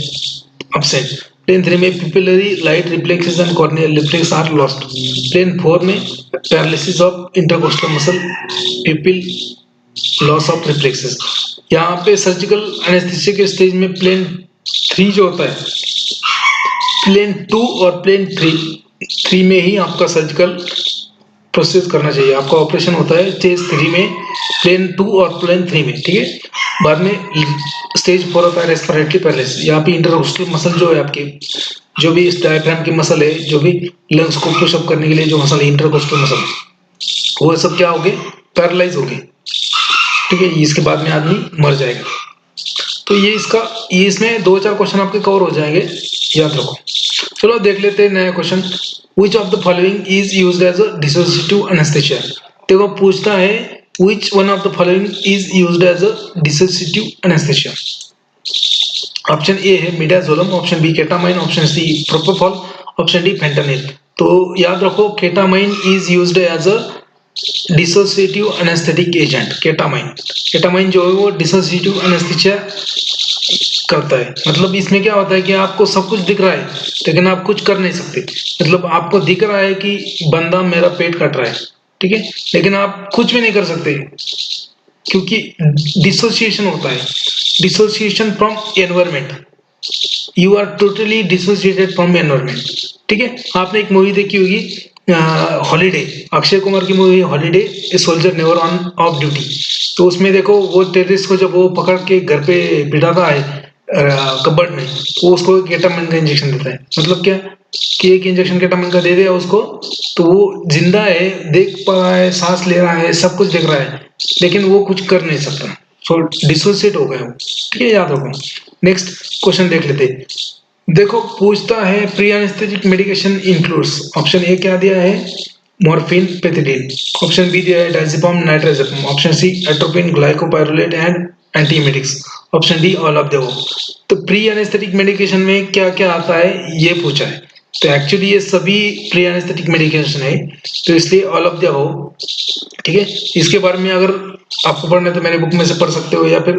absent. Plane 3 में pupillary light reflexes and corneal reflex are lost. Plane 4 में paralysis of intercostal muscle, pupil, loss of reflexes. यहाँ पे सर्जिकल एनेस्थीसिया के स्टेज में प्लेन 3 जो होता है, प्लेन 2 और प्लेन 3 में ही आपका सर्जिकल प्रोसेस करना चाहिए। आपका ऑपरेशन होता है स्टेज 3 में, प्लेन 2 और प्लेन 3 में, ठीक है। बाद में स्टेज 4 होता है रेस्पिरेटरी पैरालिसिस। यहाँ पे इंटरकोस्टल मसल जो है आपके, जो भी इस डायफ्राम की मसल है, जो भी लंग्स को पुश अप करने के लिए जो मसल है, इंटरकोस्टल मसल, वो सब क्या हो गए, पैरालाइज हो गए, ठीक है। इसके बाद में आदमी मर जाएगा। तो ये इसमें 2-4 क्वेश्चन आपके कवर हो जाएंगे, याद रखो। चलो देख लेते हैं नया question. Which of the following is used as a dissociative anesthesia? देखो पूछता है which one of the following is used as a dissociative anesthesia? Option A है midazolam, option B ketamine, option C propofol, option D fentanyl. तो याद रखो ketamine is used as a dissociative anaesthetic agent. Ketamine जो है वो dissociative anaesthesia करता है। मतलब इसमें क्या होता है कि आपको सब कुछ दिख रहा है लेकिन आप कुछ कर नहीं सकते। मतलब आपको दिख रहा है कि बंदा मेरा पेट काट रहा है, ठीक है, लेकिन आप कुछ भी नहीं कर सकते क्योंकि डिसोसिएशन होता है, dissociation from environment. You are totally dissociated from environment, ठीक है। आपने एक मूवी देखी होगी हॉलीडे, अक्षय कुमार की movie holiday, a soldier never on off duty. तो उसमें देखो वो टेररिस्ट को जब वो पकड़ के घर पे बिठाता है कबर्ड में, वो उसको केटामाइन का इंजेक्शन देता है। मतलब क्या कि एक इंजेक्शन केटामाइन का दे दिया उसको, तो वो जिंदा है, देख पा रहा है, सांस ले रहा है, सब कुछ देख रहा है, लेकिन वो कुछ कर नहीं सकता। सो डिसोसिएट हो गया वो, ठीक है, याद रखो। नेक्स्ट क्वेश्चन देख लेते हैं। देखो पूछता है pre anaesthetic medication includes, option A क्या दिया है, मॉर्फिन, पेथिडीन, ऑप्शन बी दिया है diazepam, nitrazepam, option C atropine, glycopyrrolate and antiemetics, option D all of the above. तो प्री एनेस्थेटिक मेडिकेशन में क्या क्या आता है ये पूछा है। तो एक्चुअली ये सभी प्री एनेस्थेटिक मेडिकेशन है, तो इसलिए ऑल ऑफ द अबव, ठीक है। इसके बारे में अगर आपको पढ़ना है तो मेरे बुक में से पढ़ सकते हो, या फिर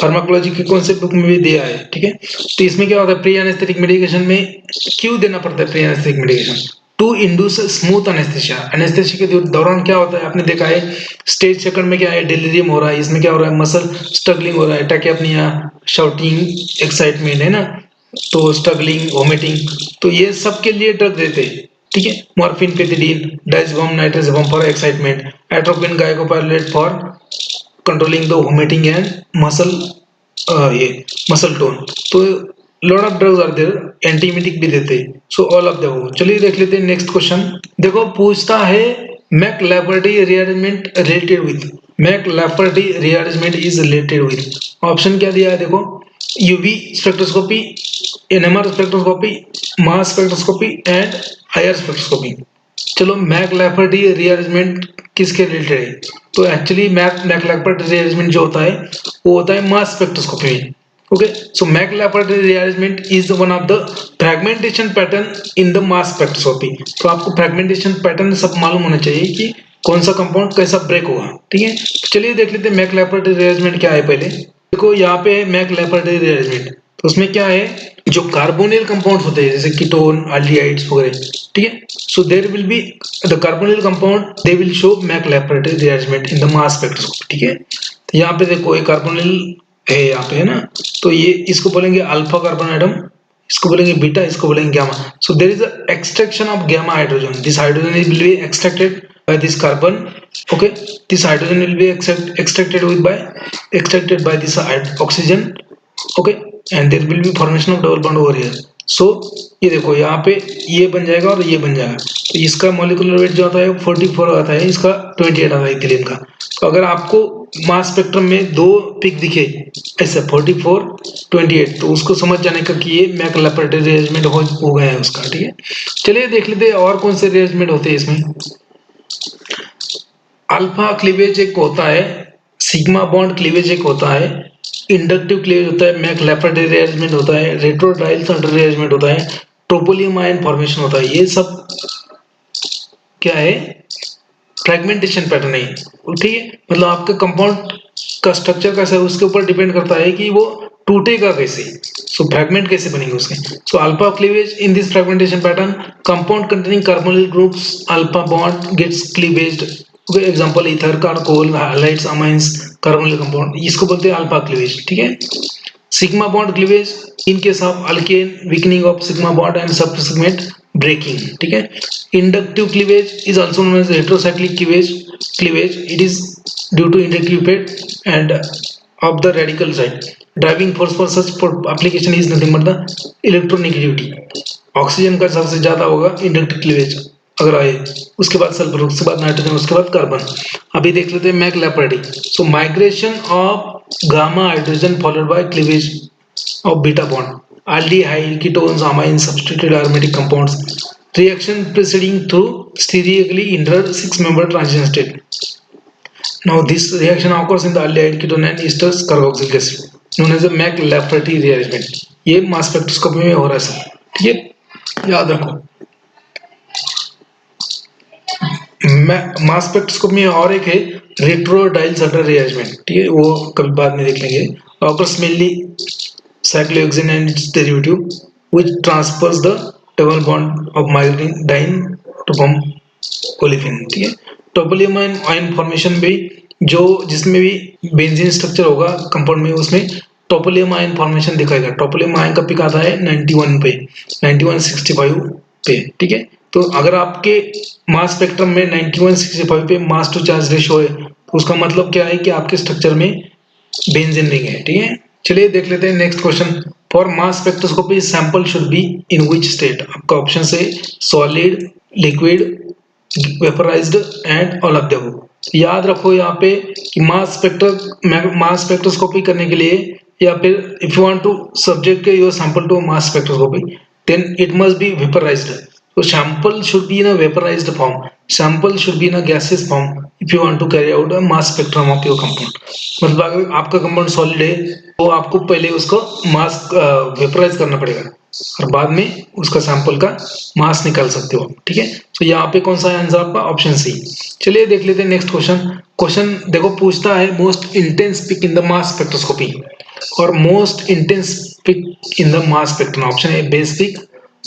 फार्माकोलॉजी की कौन से बुक में भी दिया है, ठीक है। तो इसमें क्या होता है प्री एनेस्थेटिक मेडिकेशन में क्यों देना पड़ता है pre anaesthetic medication, to induce smooth anaesthesia. Anaesthesia के दौरान क्या होता है आपने देखा है स्टेज सेकंड में क्या है, डेलिरियम हो रहा है, इसमें क्या हो रहा है, मसल स्ट्रगलिंग हो रहा है, टैकिपनिया, शाउटिंग, एक्साइटमेंट, है ना, तो स्ट्रगलिंग, वोमिटिंग, तो ये सब के लिए ड्रग देते हैं, ठीक है। Morphine, pethidine, diazepam, nitrazepam for excitement, atropine, glycopyrrolate for controlling the vomiting and muscle, ये मसल टोन। तो lot of drugs are there, antiemetic भी देते हैं। सो ऑल ऑफ द, चलिए देख लेते हैं नेक्स्ट क्वेश्चन। देखो पूछता है McLafferty rearrangement related with, McLafferty rearrangement is related with, option क्या दिया है देखो, UV spectroscopy, NMR spectroscopy, mass spectroscopy and IR spectroscopy. चलो मैकलैफर्टी रीअरेंजमेंट किसके रिलेटेड है, तो एक्चुअली मैकलैफर्टी रीअरेंजमेंट जो होता है वो होता है मास स्पेक्ट्रोस्कोपी में। Okay, so McLafferty rearrangement is one of the fragmentation pattern in the mass spectroscopy। तो आपको fragmentation pattern सब मालूम होना चाहिए कि कौन सा कंपाउंड कैसा ब्रेक होगा, ठीक है। चलिए देख लेते हैं मैकलैफर्टी rearrangement क्या है। पहले देखो यहाँ पे है मैकलैफर्टी rearrangement, तो उसमें क्या है, जो कार्बोनिल कंपाउंड्स होते हैं जैसे कीटोन, एल्डिहाइड्स वगैरह, ठीक है। So there will be the carbonyl compound, they will show McLafferty rearrangement in the mass spectroscopy, ठीक है। तो यहाँ पे देखो एक कार्बोनिल है यहाँ पे, है ना, तो ये इसको बोलेंगे अल्फा कार्बन एटम, इसको बोलेंगे बीटा, इसको बोलेंगे gamma. So there is a extraction of gamma hydrogen, this hydrogen will be extracted by this carbon. Okay, this hydrogen will be extracted by this oxygen. Okay, and there will be formation of double bond over here. So ये देखो यहाँ पे ये बन जाएगा और ये बन जाएगा, तो इसका मॉलिक्यूलर वेट जो आता है 44 आता है, इसका 28 आता है इथिलीन का। तो अगर आपको मास स्पेक्ट्रम में दो पिक दिखे ऐसा 44 28, तो उसको समझ जाने का कि ये मैकलाफेर्टी रिअरेंजमेंट हो गया है उसका। ठीक है, चलिए देख लेते हैं और कौन से रिअरेंजमेंट होते हैं इसमें। अल्फा क्लीवेज एक होता है, सिग्मा बॉन्ड क्लीवेज एक होता है, इंडक्टिव क्लीवेज होता है, मैकलाफेर्टी रिअरेंजमेंट होता है, रेट्रोडाइल सेंटर रिअरेंजमेंट होता है, ट्रोपोलियम आयन फॉर्मेशन होता है। ये सब क्या है, फ्रेगमेंटेशन पैटर्न है। ठीक है, मतलब आपके कंपाउंड का स्ट्रक्चर कैसा है उसके ऊपर डिपेंड करता है कि वो टूटेगा कैसे, सो फ्रेगमेंट कैसे बनेंगे उसके। So alpha cleavage in this fragmentation pattern, compound containing carbonyl groups alpha bond gets cleaved. Okay, example ether, carbol, halides, amines, carbonyl compound, इसको बोलते हैं अल्फा क्लीवेज। ठीक है, sigma bond cleavage in case of alkane, weakening of sigma bond and subsequent breaking. ठीक है, inductive cleavage is also known as heterocyclic cleavage. It is due to inductive effect and of the radical side. Driving force for such application is nothing but the electronegativity. Oxygen का सबसे ज्यादा होगा inductive cleavage अगर आए, उसके बाद sulphur, उसके बाद नाइट्रोजन, उसके बाद कार्बन। अभी देख लेते हैं McLafferty. So migration of gamma hydrogen followed by cleavage of beta bond, aldehyde, ketones, amines, substituted aromatic compounds, reaction proceeding through stereically inter 6-member transition state. Now this reaction occurs in the aldehyde, ketone and esters carboxylic acid, known as the McLafferty rearrangement. ये mass spectroscopy में हो रहा है sir. ठीक है, याद रखो। Mass spectroscopy में और एक है रेट्रोडाइल सेंटर रिअरेंजमेंट। ठीक है, वो कभी बाद में देख लेंगे। occurs mainly cyclohexane and its derivative which transfers the double bond of myridine to form olefin। ठीक है, टोपोलियम आयन फॉर्मेशन भी जो जिसमें भी बेंजीन स्ट्रक्चर होगा कंपाउंड में, उसमें टोपोलियम आयन फॉर्मेशन दिखाएगा। टोपोलियम आयन का पिक आता है 91 पे, 9165 पे। ठीक है, तो अगर आपके मास स्पेक्ट्रम में 9165 पे मास टू चार्ज रेशियो है, तो उसका मतलब क्या है कि आपके स्ट्रक्चर में बेंजीन रिंग है। ठीक है, चलिए देख लेते हैं next question. For mass spectroscopy sample should be in which state. आपका ऑप्शन है solid, liquid, vaporised and all of the above. याद रखो यहाँ पे कि मास स्पेक्ट्रोस्कोपी करने के लिए, या फिर if you want to subject your sample to mass spectroscopy, then it must be vaporised. So sample should be in a vaporized form. Sample should be in a gaseous form if you want to carry out a mass spectrum of your compound. मतलब अगर आपका compound solid है तो आपको पहले उसको मास vaporise करना पड़ेगा और बाद में उसका सैंपल का मास निकाल सकते हो। ठीक है, तो यहाँ पे कौन सा आंसर आपका ऑप्शन सी। चलिए देख लेते हैं नेक्स्ट क्वेश्चन। क्वेश्चन देखो पूछता है most intense peak in the mass spectroscopy, और most intense peak in the mass spectrum. Option A base peak,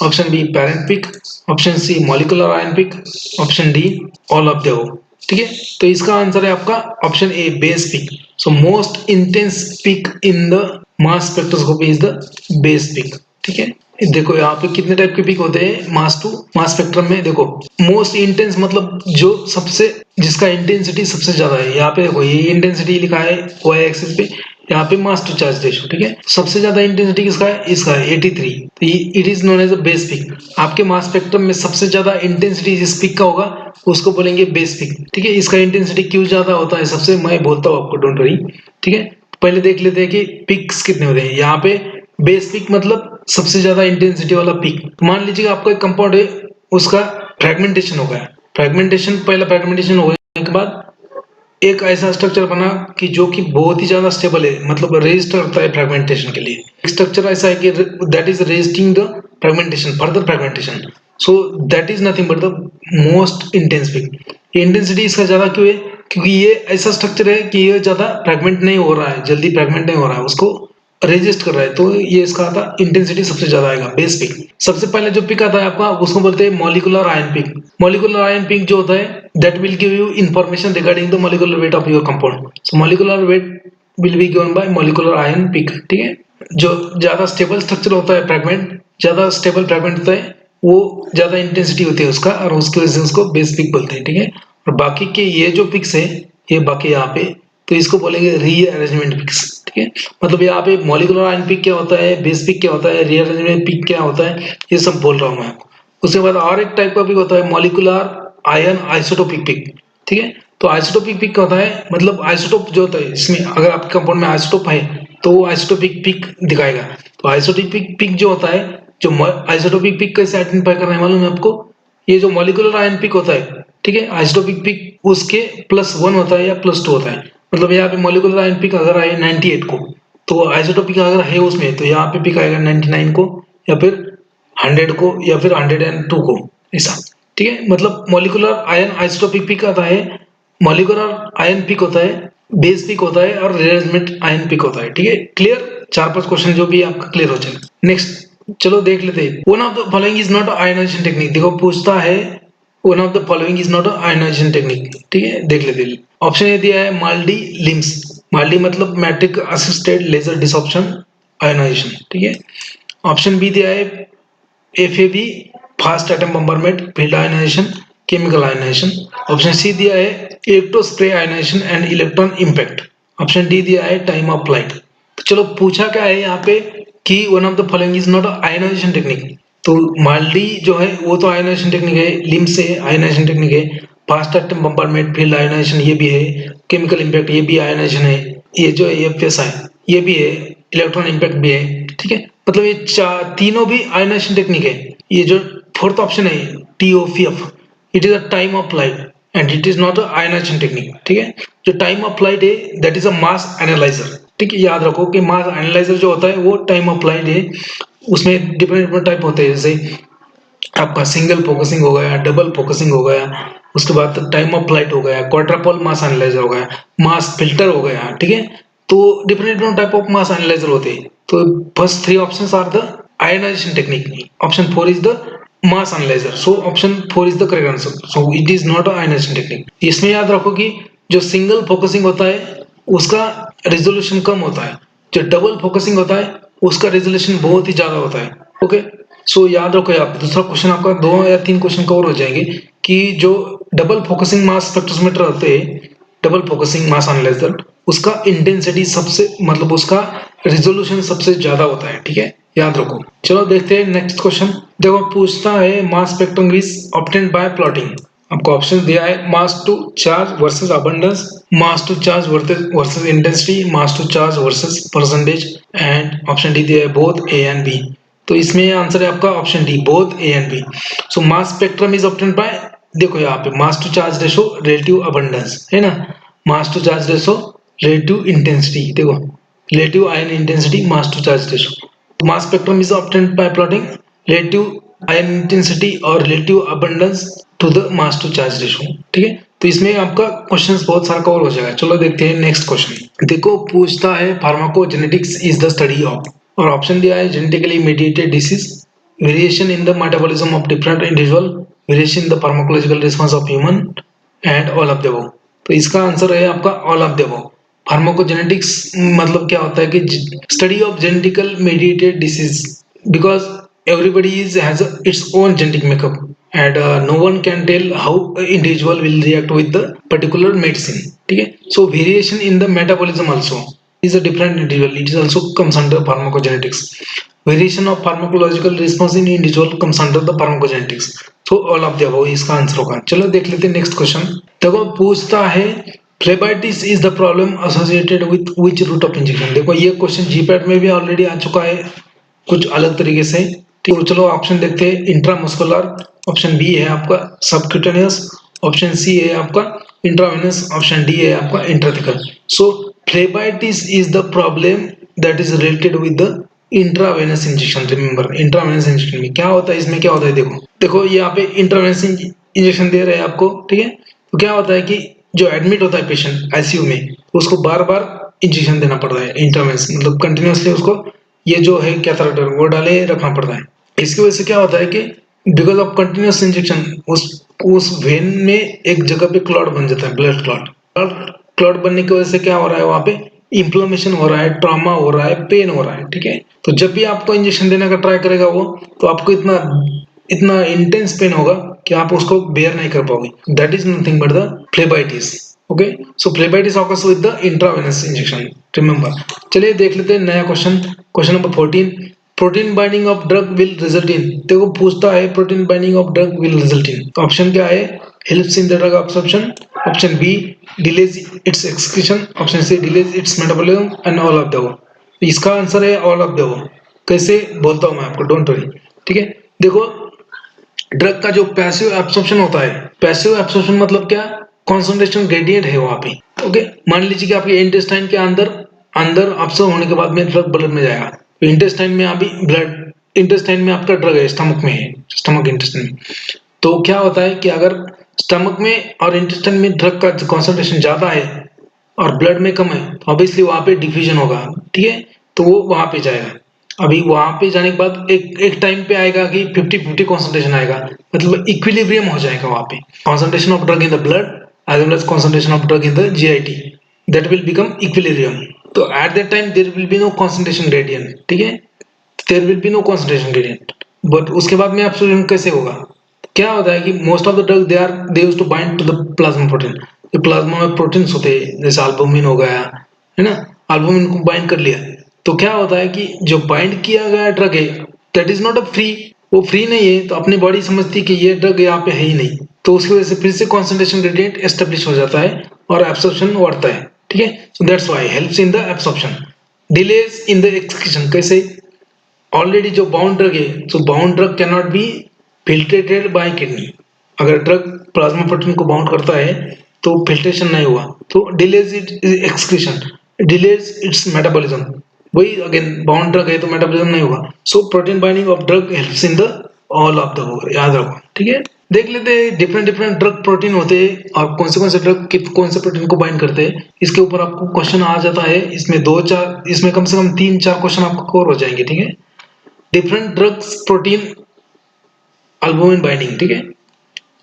option B parent peak, option C molecular ion peak, option D all of the above. ठीक है, तो इसका answer है आपका option A base peak. So most intense peak in the mass spectroscopy is the base peak. ठीक है, देखो यहाँ पे कितने टाइप के पिक होते हैं मास स्पेक्ट्रम में। देखो मोस्ट इंटेंस मतलब जो सबसे, जिसका इंटेंसिटी सबसे ज्यादा है। यहाँ पे देखो ये इंटेंसिटी लिखा है वाई एक्सिस पे, यहाँ पे मास टू चार्ज रेशियो। ठीक है, सबसे ज्यादा इंटेंसिटी किसका है, इसका है 83। तो it is known as a base peak. आपके मास स्पेक्ट्रम में सबसे ज्यादा इंटेंसिटी जिस पिक का होगा उसको बोलेंगे बेस पिक। ठीक है, इसका इंटेंसिटी क्यों ज्यादा होता है सबसे, मैं बोलता हूँ आपको, डोंट वरी। ठीक है, पहले देख लेते हैं कि पिक्स कितने होते हैं। यहाँ पे बेस पिक मतलब सबसे ज्यादा इंटेंसिटी वाला पिक। मान लीजिए आपका एक कंपाउंड है, उसका फ्रेगमेंटेशन हो गया, पहला फ्रेगमेंटेशन होने के बाद एक ऐसा स्ट्रक्चर बना कि जो कि बहुत ही ज्यादा स्टेबल है, मतलब रेजिस्ट करता है फ्रेगमेंटेशन के लिए। स्ट्रक्चर ऐसा है कि that is resisting the fragmentation, further fragmentation. So that is nothing but the most intense peak. ये इंटेंसिटी इसका ज्यादा क्यों है, क्योंकि ये ऐसा स्ट्रक्चर है कि ये ज्यादा फ्रेगमेंट नहीं हो रहा है, जल्दी फ्रेगमेंट नहीं हो रहा है, उसको रेजिस्ट कर रहा है, तो ये इसका आता इंटेंसिटी सबसे ज्यादा आएगा बेस पिक। सबसे पहले जो पिक आता है आपका उसको बोलते हैं molecular ion peak. Molecular ion peak जो होता है that will give you information regarding the molecular weight of your compound. So molecular weight will be given by molecular ion peak. ठीक है, जो ज्यादा स्टेबल स्ट्रक्चर होता है, फ्रेगमेंट ज्यादा स्टेबल फ्रेगमेंट होता है, वो ज्यादा इंटेंसिटी होती है उसका, और उसकी वजह से उसको बेस पिक बोलते हैं। ठीक है, और बाकी के ये जो पिक्स है, ये बाकी यहाँ पे, तो इसको बोलेंगे रीअरेंजमेंट पिक्स, ठीक है। मतलब यहाँ पे मॉलिक्यूलर आयन पिक क्या होता है, बेस पिक क्या होता है, रीअरेंजमेंट पिक क्या होता है, ये सब बोल रहा हूँ मैं आपको। उसके बाद और एक टाइप का पिक होता है मॉलिक्यूलर आयन आइसोटोपिक पिक, ठीक है। तो आइसोटोपिक पिक क्या होता है, मतलब आइसोटोप जो होता है इसमें, अगर आपके कंपाउंड में आइसोटोप है तो वो आइसोटोपिक पिक दिखाएगा। तो आइसोटोपिक पिक जो होता है, जो आइसोटोपिक पिक कैसे आइडेंटिफाई करना है मालूम है आपको, ये जो मॉलिक्यूलर आयन पिक होता है, ठीक है, आइसोटोपिक पिक उसके +1 होता है या +2 होता है। मतलब यहाँ पे मॉलिक्यूलर आयन पिक अगर आए 98 को, तो आइसोटोपिक अगर है उसमें, तो यहाँ पे पिक आएगा 99 को, या फिर 100 को, या फिर 102 को, ऐसा, ठीक है। मतलब मॉलिक्यूलर आयन आइसोटोपिक पिक आता है, मॉलिक्यूलर आयन पिक होता है, बेस पिक होता है, और रिअरेंजमेंट आयन पिक होता है, ठीक है। क्लियर, 4-5 क्वेश्चन जो भी आपका क्लियर हो जाए। नेक्स्ट चलो देख लेते हैं। One of the following is not ionisation technique, देखो पूछता है one of the following is not ionisation technique, ठीक है, देख लेते हैं। ऑप्शन ए दिया है माल्डी लिम्स, माल्डी मतलब matrix assisted laser desorption ionisation, ठीक है। ऑप्शन बी दिया है FAB fast atom bombardment field ionisation chemical ionisation. Option C दिया है electro spray ionisation and electron impact. Option D दिया है टाइम ऑफ फ्लाइट। तो चलो पूछा क्या है यहाँ पे कि one of the following is not ionisation technique. तो माल्डी जो है वो तो आयनाइजेशन टेक्निक है, लिम से आयनाइजेशन टेक्निक है, fast atom bombardment field ionisation ये भी है, केमिकल इम्पैक्ट ये भी आयनाइजेशन है, ये जो एफएस है ये भी है, इलेक्ट्रॉन इम्पैक्ट भी है, ठीक है। मतलब ये तीनों भी आयनाइजेशन टेक्निक है। ये जो फोर्थ ऑप्शन है TOFF, it is a time of flight and it is not a ionisation technique, ठीक है। जो टाइम ऑफ फ्लाइट है that is a mass analyser, ठीक है। याद रखो कि मास एनालाइजर जो होता है वो टाइम ऑफ फ्लाइट है, उसमें डिफरेंट डिफरेंट टाइप होते हैं, जैसे आपका सिंगल फोकसिंग हो गया, डबल फोकसिंग हो गया, उसके बाद टाइम ऑफ फ्लाइट हो गया, क्वाड्रपल मास एनालाइजर हो गया, मास फिल्टर हो गया, ठीक है। तो different different type of mass analyser होते हैं। तो first 3 options are the ionisation technique, option 4 is the mass analyser, so option 4 is the correct answer, so it is not a ionisation technique. इसमें याद रखो कि जो सिंगल फोकसिंग होता है उसका रेजोल्यूशन कम होता है, जो डबल फोकसिंग होता है उसका रेजोल्यूशन बहुत ही ज्यादा होता है, ओके। सो याद रखो, आप दूसरा क्वेश्चन आपका 2 या 3 क्वेश्चन कवर हो जाएंगे कि जो डबल फोकसिंग मास स्पेक्ट्रोमीटर होते हैं, डबल फोकसिंग मास एनालाइजर, उसका इंटेंसिटी सबसे, मतलब उसका रिजोल्यूशन सबसे ज्यादा होता है, ठीक है, याद रखो। चलो देखते हैं नेक्स्ट क्वेश्चन। देखो पूछता है mass spectrum is obtained by plotting. आपको ऑप्शन दिया है mass to charge versus abundance, mass to charge versus intensity, mass to charge versus percentage, and option D दिया है बोथ ए एंड बी। तो इसमें आंसर है आपका option D, both A and B. So mass spectrum is obtained by, देखो यहाँ पे mass to charge ratio relative abundance है ना, mass to charge ratio relative intensity, देखो relative ion intensity mass to charge ratio. तो mass spectrum is obtained by plotting relative ion intensity और relative abundance to the mass to charge ratio, ठीक है। तो इसमें आपका क्वेश्चंस बहुत सारा कवर हो जाएगा। चलो देखते हैं नेक्स्ट क्वेश्चन। देखो पूछता है pharmacogenetics is the study of, और ऑप्शन दिया है genetically mediated disease, variation in the metabolism of different individual, variation in the pharmacological response of human, and all of the above. तो इसका आंसर है आपका all of the above. Pharmacogenetics मतलब क्या होता है कि study of genetical mediated disease, because everybody is has its own genetic makeup, and no one can tell how a individual will react with the particular medicine, ठीक है। so variation in the metabolism also is a different individual, it is also comes under pharmacogenetics, variation of pharmacological response in individual comes under the pharmacogenetics, so all of the above इसका answer होगा। चलो देख लेते हैं next question. देखो पूछता है phlebitis is the problem associated with which route of injection. देखो ये क्वेश्चन जीपैट में भी ऑलरेडी आ चुका है कुछ अलग तरीके से, तो चलो ऑप्शन देखते हैं। इंट्रामस्कुलर, ऑप्शन बी है आपका सबक्यूटेनियस, ऑप्शन सी है आपका इंट्रावेनस, ऑप्शन डी है आपका intrathecal. So phlebitis is the problem that is related with the intravenous injection. Remember intravenous injection में क्या होता है, इसमें क्या होता है, देखो देखो यहाँ पे इंट्रावेनस इंजेक्शन दे रहे हैं आपको, ठीक है। तो क्या होता है कि जो एडमिट होता है पेशेंट आईसीयू में, उसको बार बार इंजेक्शन देना पड़ता है इंट्रावेनस, मतलब कंटिन्यूसली उसको ये जो है कैथेटर वो डाले रखना पड़ता है। इसकी वजह से क्या होता है कि बिकॉज ऑफ कंटिन्यूस इंजेक्शन उस वेन में एक जगह पे क्लॉट बन जाता है, ब्लड क्लॉट। क्लॉट बनने की वजह से क्या हो रहा है, वहां पे इंफ्लेमेशन हो रहा है, ट्रॉमा हो रहा है, पेन हो रहा है, ठीक है। तो जब भी आपको इंजेक्शन देने का ट्राई करेगा वो, तो आपको इतना इतना इंटेंस पेन होगा कि आप उसको बेयर नहीं कर पाओगे. That is nothing but the phlebitis. Okay, so phlebitis occurs with the intravenous injection, remember. चलिए देख लेते हैं नया question. Question number 14. Protein binding of drug will result in. देखो पूछता है protein binding of drug will result in. Option क्या है? Helps in the drug absorption. Option B delays its excretion. Option C delays its metabolism and all of the above. इसका answer है all of the above. कैसे बोलता हूं मैं आपको, don't worry. ठीक है, देखो ड्रग का जो पैसिव एब्सॉर्प्शन होता है, पैसिव एब्सॉर्प्शन मतलब क्या? कॉन्सेंट्रेशन ग्रेडियंट है वहां पे. ओके, मान लीजिए कि आपके इंटेस्टाइन के अंदर अंदर अब्सॉर्ब होने के बाद में ड्रग ब्लड में जाएगा. तो इंटेस्टाइन में अभी ब्लड, इंटेस्टाइन में आपका ड्रग है, स्टमक में है, स्टमक इंटेस्टाइन में. तो क्या होता है कि अगर स्टमक में और इंटेस्टाइन में ड्रग का कॉन्सेंट्रेशन ज्यादा है और ब्लड में कम है, तो ऑब्वियसली वहां पे डिफ्यूजन होगा. ठीक है, तो वो वहां पे जाएगा. अभी वहां पे जाने के बाद एक टाइम पे आएगा कि 50-50 कॉन्सेंट्रेशन आएगा, मतलब इक्विलिब्रियम हो जाएगा वहां पे. Concentration of drug in the blood as well as concentration of drug in the GIT, that will become equilibrium. तो at that time there will be no concentration gradient. ठीक है, there will be no concentration gradient. But उसके बाद में absorption कैसे होगा? क्या होता है कि most of the drug they used to bind to the plasma protein. जो प्लाज्मा में प्रोटीन्स होते हैं, जैसे अल्बुमिन हो गया, है ना, अल्बुमिन को बाइंड कर लिया. तो क्या होता है कि जो बाइंड किया गया ड्रग है, that is not a free, वो फ्री नहीं है. तो अपनी बॉडी समझती है कि ये ड्रग यहाँ पे है ही नहीं, तो उसकी वजह से फिर से कॉन्सेंट्रेशन ग्रेडियंट एस्टेब्लिश हो जाता है और एब्सॉर्प्शन बढ़ता है. ठीक है, so that's why helps in the absorption. Delays in the excretion कैसे? ऑलरेडी जो बाउंड ड्रग है, so bound drug can not be filtrated by kidney. अगर ड्रग प्लाज्मा प्रोटीन को बाउंड करता है तो फिल्ट्रेशन नहीं हुआ, तो delays it excretion, delays its metabolism. वही अगेन बाउंड ड्रग है तो मेटाबॉलिज्म नहीं होगा. So protein binding of drug helps in the all of the, याद रखो. ठीक है, देख लेते हैं डिफरेंट डिफरेंट ड्रग प्रोटीन होते हैं और कौन से ड्रग कौन से प्रोटीन को बाइंड करते हैं. इसके ऊपर आपको क्वेश्चन आ जाता है. इसमें 2-4, इसमें कम से कम 3-4 क्वेश्चन आपको कवर हो जाएंगे. ठीक है, different drugs protein albumin binding. ठीक है,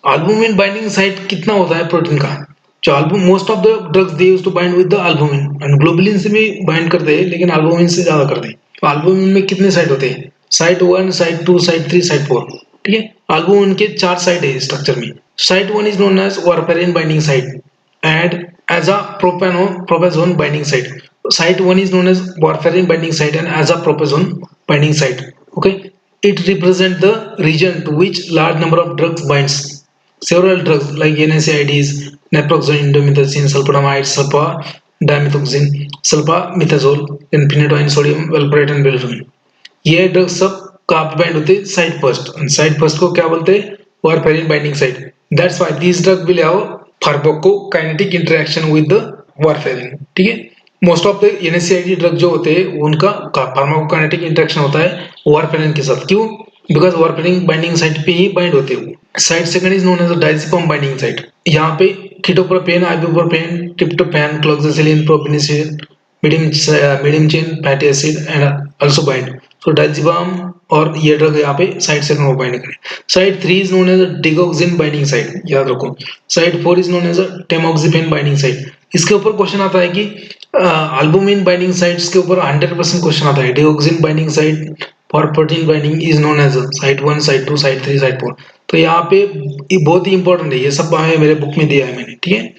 अल्बुमिन बाइंडिंग साइट कितना होता है प्रोटीन का? जो album most of the drugs they used to bind with the albumin, and globulin से भी बाइंड करते हैं लेकिन अल्बुमिन से ज्यादा करते हैं. तो अल्बुमिन में कितने साइट होते हैं? Site 1, site 2, site 3, site 4. ठीक है, अल्बुमिन के 4 साइट है स्ट्रक्चर में. Site 1 is known as warfarin binding site and as a propazone binding site. Site 1 is known as warfarin binding site and azapropazone binding site. Okay, it represents the region to which large number of drugs binds. Several drugs like NSAIDs, naproxen, indomethacin, sulfonamide, sulfadimethoxam, sulfametazole, and phenytoin, sodium valproate and belladonna. ये drugs सब कहाँ bind होते हैं? Site first. Site first को क्या बोलते हैं? Warfarin binding site. That's why this drug will have pharmacokinetic interaction with the warfarin. ठीक है, most of the NSAID drug जो होते हैं उनका फार्माकोकाइनेटिक इंटरेक्शन होता है वारफेरिन के साथ. क्यों? बिकॉज वारफेरिन बाइंडिंग साइट पे ही बाइंड होते हैं. Site second is known as diazepam binding site. यहाँ पे कीटोप्रोपेन, आइबुप्रोपेन, ट्रिप्टोफैन, क्लोक्सासिलिन, प्रोपेनिसिलिन, medium chain fatty acid and also bind. So diazepam और ये ड्रग यहाँ पे साइट सेकंड को बाइंड करें. Site 3 is known as digoxin binding site, याद रखो. Site 4 is known as tamoxifen binding site. इसके ऊपर क्वेश्चन आता है कि अल्बुमिन बाइंडिंग साइट्स के ऊपर 100% क्वेश्चन आता है. Digoxin binding site for protein binding is known as site 1, site 2, site 3, site 4. तो यहाँ पे बहुत ही इंपॉर्टेंट है, ये सब मेरे बुक में दिया है मैंने. ठीक है,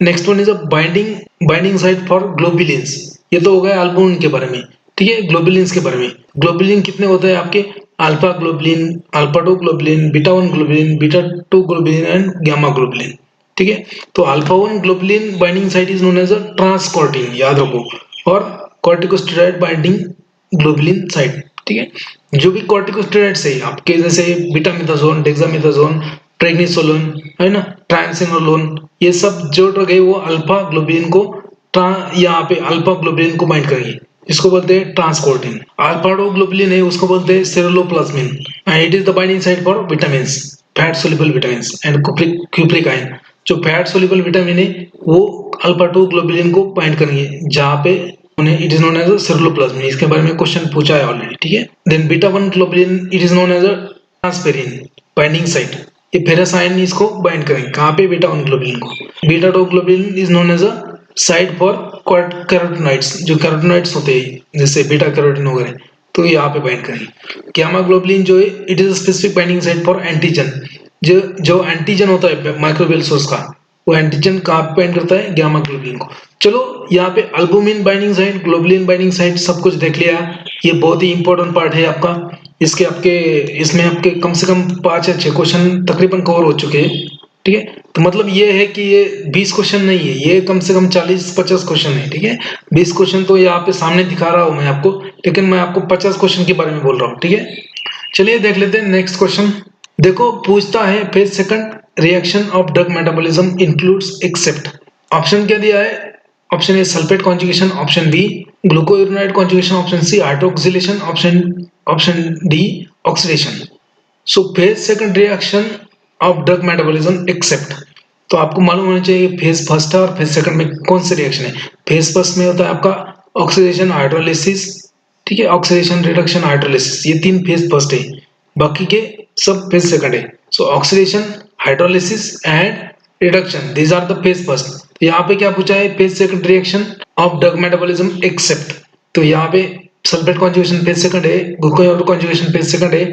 next one is a binding site for globulins. ये तो हो गया अल्बुमिन के बारे में. ठीक है, ग्लोबुलिन्स के बारे में. ग्लोबुलिन कितने होते हैं आपके? Alpha globulin, alpha 2 globulin, beta 1 globulin, beta 2 globulin and gamma globulin. ठीक है, तो alpha 1 globulin binding site is known as a transcortin, याद रखो, और कॉर्टिकोस्टेरॉइड बाइंडिंग ग्लोबुलिन साइट. ठीक है, जो भी कॉर्टिकोस्टेरॉइड्स है आपके, जैसे बीटामिथाजोन, डेक्सामिथाजोन, ट्रेग्निसोलोन, है ना, ट्रांसिनोलोन, ये सब जो ड्रग है वो अल्फा ग्लोबुलिन को यहाँ पे अल्फा ग्लोबुलिन को बाइंड करेंगे. इसको बोलते हैं ट्रांसकॉर्टिन. अल्फा 2 ग्लोबुलिन है उसको बोलते हैं ceruloplasmin and it is the binding site for vitamins, fat soluble vitamins and cupric ion. जो फैट सोल्यूबल विटामिन है वो अल्फा 2 ग्लोबुलिन को बाइंड करेंगे, जहाँ पे उन्हें it is known as ceruloplasmin. इसके बारे में क्वेश्चन पूछा है ऑलरेडी. ठीक है, then beta 1 globulin it is known as a transferrin binding site. ये फेरस आयन इसको बाइंड करेंगे कहाँ पे? बीटा 1 ग्लोबुलिन को. Beta 2 globulin is known as a site for carotenoids. जो कैरोटिनॉइड्स होते हैं जैसे बीटा कैरोटीन वगैरह, तो यहाँ पे बाइंड करेंगे. गामा ग्लोबुलिन जो है it is specific binding site for antigen. जो जो एंटीजन होता है माइक्रोबियल सोर्स का, वो एंटीजन कहाँ पे बाइंड करता है, गामा ग्लोबुलिन को। चलो यहाँ पे albumin binding site, globulin binding site सब कुछ देख लिया। ये बहुत ही इंपॉर्टेंट पार्ट है आपका। इसके आपके इसमें आपके कम से कम 5 या 6 क्वेश्चन तकरीबन कवर हो चुके हैं, ठीक है। तो मतलब ये है कि ये 20 क्वेश्चन नहीं है, ये कम से कम 40-50 क्वेश्चन है, ठीक है। 20 क्वेश्चन तो यहाँ पे सामने दिखा रहा हूँ मैं आपको, लेकिन मैं आपको 50 क्वेश्चन के बारे में बोल रहा हूँ, ठीक है। चलिए देख लेते हैं नेक्स्ट क्वेश्चन। देखो पूछता है phase second reaction of drug metabolism includes except. Option क्या दिया है, option A sulphate conjugation, option B glucuronide conjugation, option C hydroxylation, option option D oxidation. So phase second reaction of drug metabolism except, तो आपको मालूम होना चाहिए phase first है और फेज सेकंड में कौन से रिएक्शन है। फेज फर्स्ट में होता है आपका ऑक्सीडेशन हाइड्रोलिसिस, ठीक है, ऑक्सीडेशन रिडक्शन हाइड्रोलिसिस, ये 3 फेज फर्स्ट है, बाकी के सब फेज सेकंड है। So oxidation hydrolysis and reduction these are the phase first. तो यहाँ पे क्या पूछा है, phase second reaction of drug metabolism except, तो यहाँ पे सल्फेट कॉन्जुगेशन फेज सेकंड है, ग्लूकोज कॉन्जुगेशन फेज सेकंड है,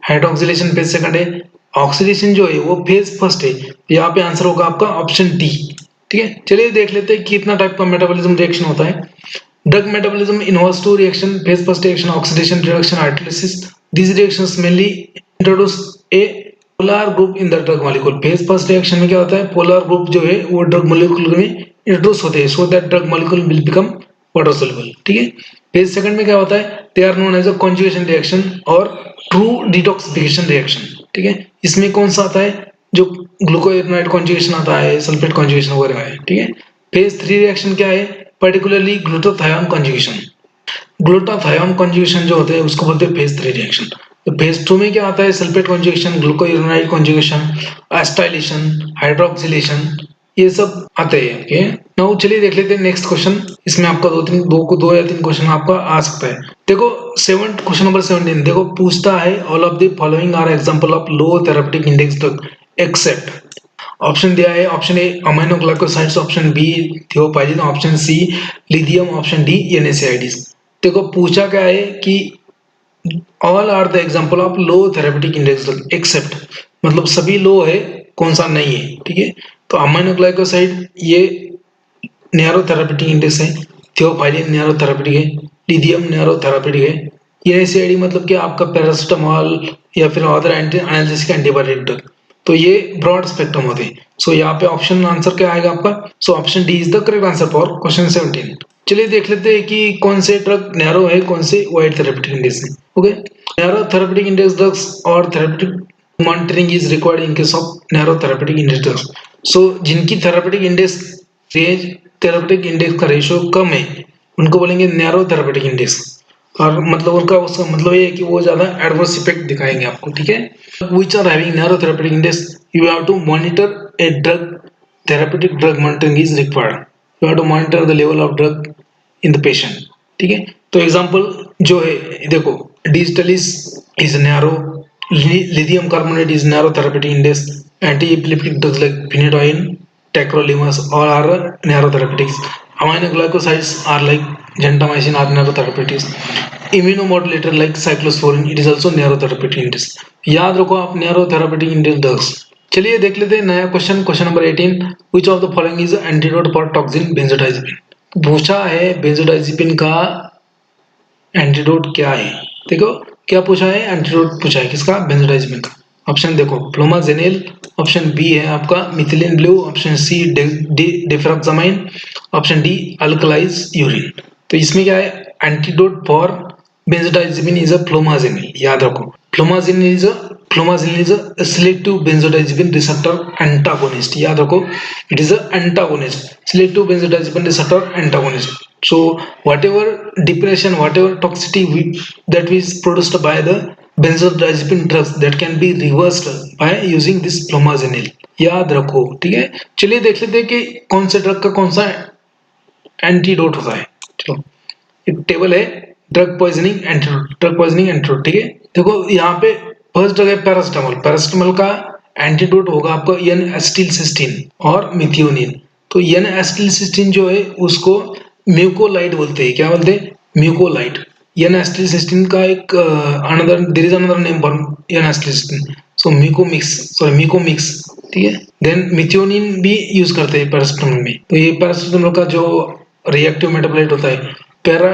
हाइड्रोक्सिलेशन फेज सेकंड है, ऑक्सीडेशन जो है वो फेज फर्स्ट है। तो यहाँ पे आंसर होगा आपका ऑप्शन डी, ठीक है। चलिए देख लेते हैं कितना टाइप का मेटाबॉलिज्म रिएक्शन होता है। Drug metabolism involves 2 reaction, phase first reaction oxidation reduction hydrolysis. These reactions mainly introduce a polar group in the drug molecule। Phase first reaction में क्या होता है, पोलर ग्रुप जो है वो ड्रग मॉलिक्यूल में इंट्रोड्यूस होते हैं, so that drug molecule will become water soluble, ठीक है। फेज सेकंड में क्या होता है, they are known as a conjugation reaction और ट्रू डिटॉक्सिफिकेशन रिएक्शन, ठीक है। इसमें कौन सा आता है, जो ग्लूकोएनाइड कॉन्जुगेशन आता है, सल्फेट कॉन्जुगेशन वगैरह है, ठीक है। फेज 3 रिएक्शन क्या है, particularly glutathione conjugation. Glutathione conjugation जो होते हैं उसको बोलते हैं फेज 3 रिएक्शन। तो फेज 2 में क्या आता है, सल्फेट कॉन्जुगेशन, ग्लूकोयूरिनाइड कॉन्जुगेशन, एस्टाइलेशन, हाइड्रोक्सिलेशन, ये सब आते हैं, ओके। नाउ चलिए देख लेते हैं नेक्स्ट क्वेश्चन। इसमें आपका दो या तीन क्वेश्चन आपका आ सकता है। देखो क्वेश्चन नंबर 17 देखो पूछता है all of the following are example of low therapeutic index drug except. Option दिया है, option A aminoglycosides, option B theophylline, option C lithium, option D NSAIDs. देखो पूछा क्या है कि all are the example of low therapeutic index drug except, मतलब सभी लो है, कौन सा नहीं है, ठीक है। तो अमीनो ग्लाइकोसाइड ये नैरो थेरेपेटिक इंडेक्स है, थियोफाइलिन नैरो थेरेपेटिक है, लिथियम नैरो थेरेपेटिक है, एनएसएआईडी मतलब कि आपका पैरासिटामोल या फिर other anti analgesic antibiotic drug, तो ये ब्रॉड स्पेक्ट्रम होते हैं। सो यहाँ पे ऑप्शन आंसर क्या आएगा आपका, so option D is the correct answer for question 17। चलिए देख लेते हैं कि कौन से ड्रग नैरो है, कौन से वाइड थेरेपेटिक इंडेक्स है, okay. Narrow therapeutic index drugs और therapeutic monitoring is required in case of narrow therapeutic index drugs. So जिनकी therapeutic index range therapeutic index का रेशियो कम है उनको बोलेंगे नैरो थेरेपेटिक इंडेक्स, और मतलब उनका उसका मतलब ये है कि वो ज्यादा एडवर्स इफेक्ट दिखाएंगे आपको, ठीक है। which are having narrow therapeutic index you have to monitor a drug, therapeutic drug monitoring is required, you have to monitor the level of drug in the patient, ठीक है। तो एग्जांपल जो है देखो digitalis is narrow, lithium carbonate is narrow therapeutic index, anti epileptic drugs like phenytoin, tacrolimus all are narrow therapeutics, aminoglycosides are like gentamicin are narrow therapeutics, immunomodulator like cyclosporine it is also narrow therapeutic index। याद रखो आप narrow therapeutic index drugs। चलिए देख लेते हैं नया question, question number 18 which of the following is antidote for toxin benzodiazepine। पूछा है बेंजोडाइजिपिन का एंटीडोट क्या है। देखो क्या पूछा है, एंटीडोट पूछा है किसका, बेंजोडाइजिपिन का। ऑप्शन देखो फ्लोमाजेनिल, ऑप्शन बी है आपका methylene blue, option C desferrioxamine, option D alkalise urine. तो इसमें क्या है, antidote for benzodiazepine is a flumazenil, याद रखो flumazenil is a selective benzodiazepine receptor antagonist, याद रखो it is a antagonist, selective benzodiazepine receptor antagonist। So whatever depression, whatever toxicity that is produced by the benzodiazepine drugs that can be reversed by using this flumazenil, याद रखो, ठीक है। चलिए देख लेते हैं कि कौन से ड्रग का कौन सा एंटीडोट होता है। चलो एक टेबल है drug poisoning antidote, drug poisoning antidote, ठीक है। देखो यहाँ पे फर्स्ट ड्रग है पैरासिटामोल, पैरासिटामोल का एंटीडोट होगा आपको एन एसिटिलसिस्टीन और मिथियोनिन। तो एन एसिटिलसिस्टीन जो है उसको म्यूकोलाइट बोलते हैं, क्या बोलते हैं, म्यूकोलाइट। एन एसिटिलसिस्टीन का एक another there is another name for N acetylcysteine, so Mucomix, ठीक है। देन मिथ्योनिन भी यूज करते हैं पैरासिटामोल में। तो ये पैरासिटामोल का जो रिएक्टिव मेटाबोलाइट होता है para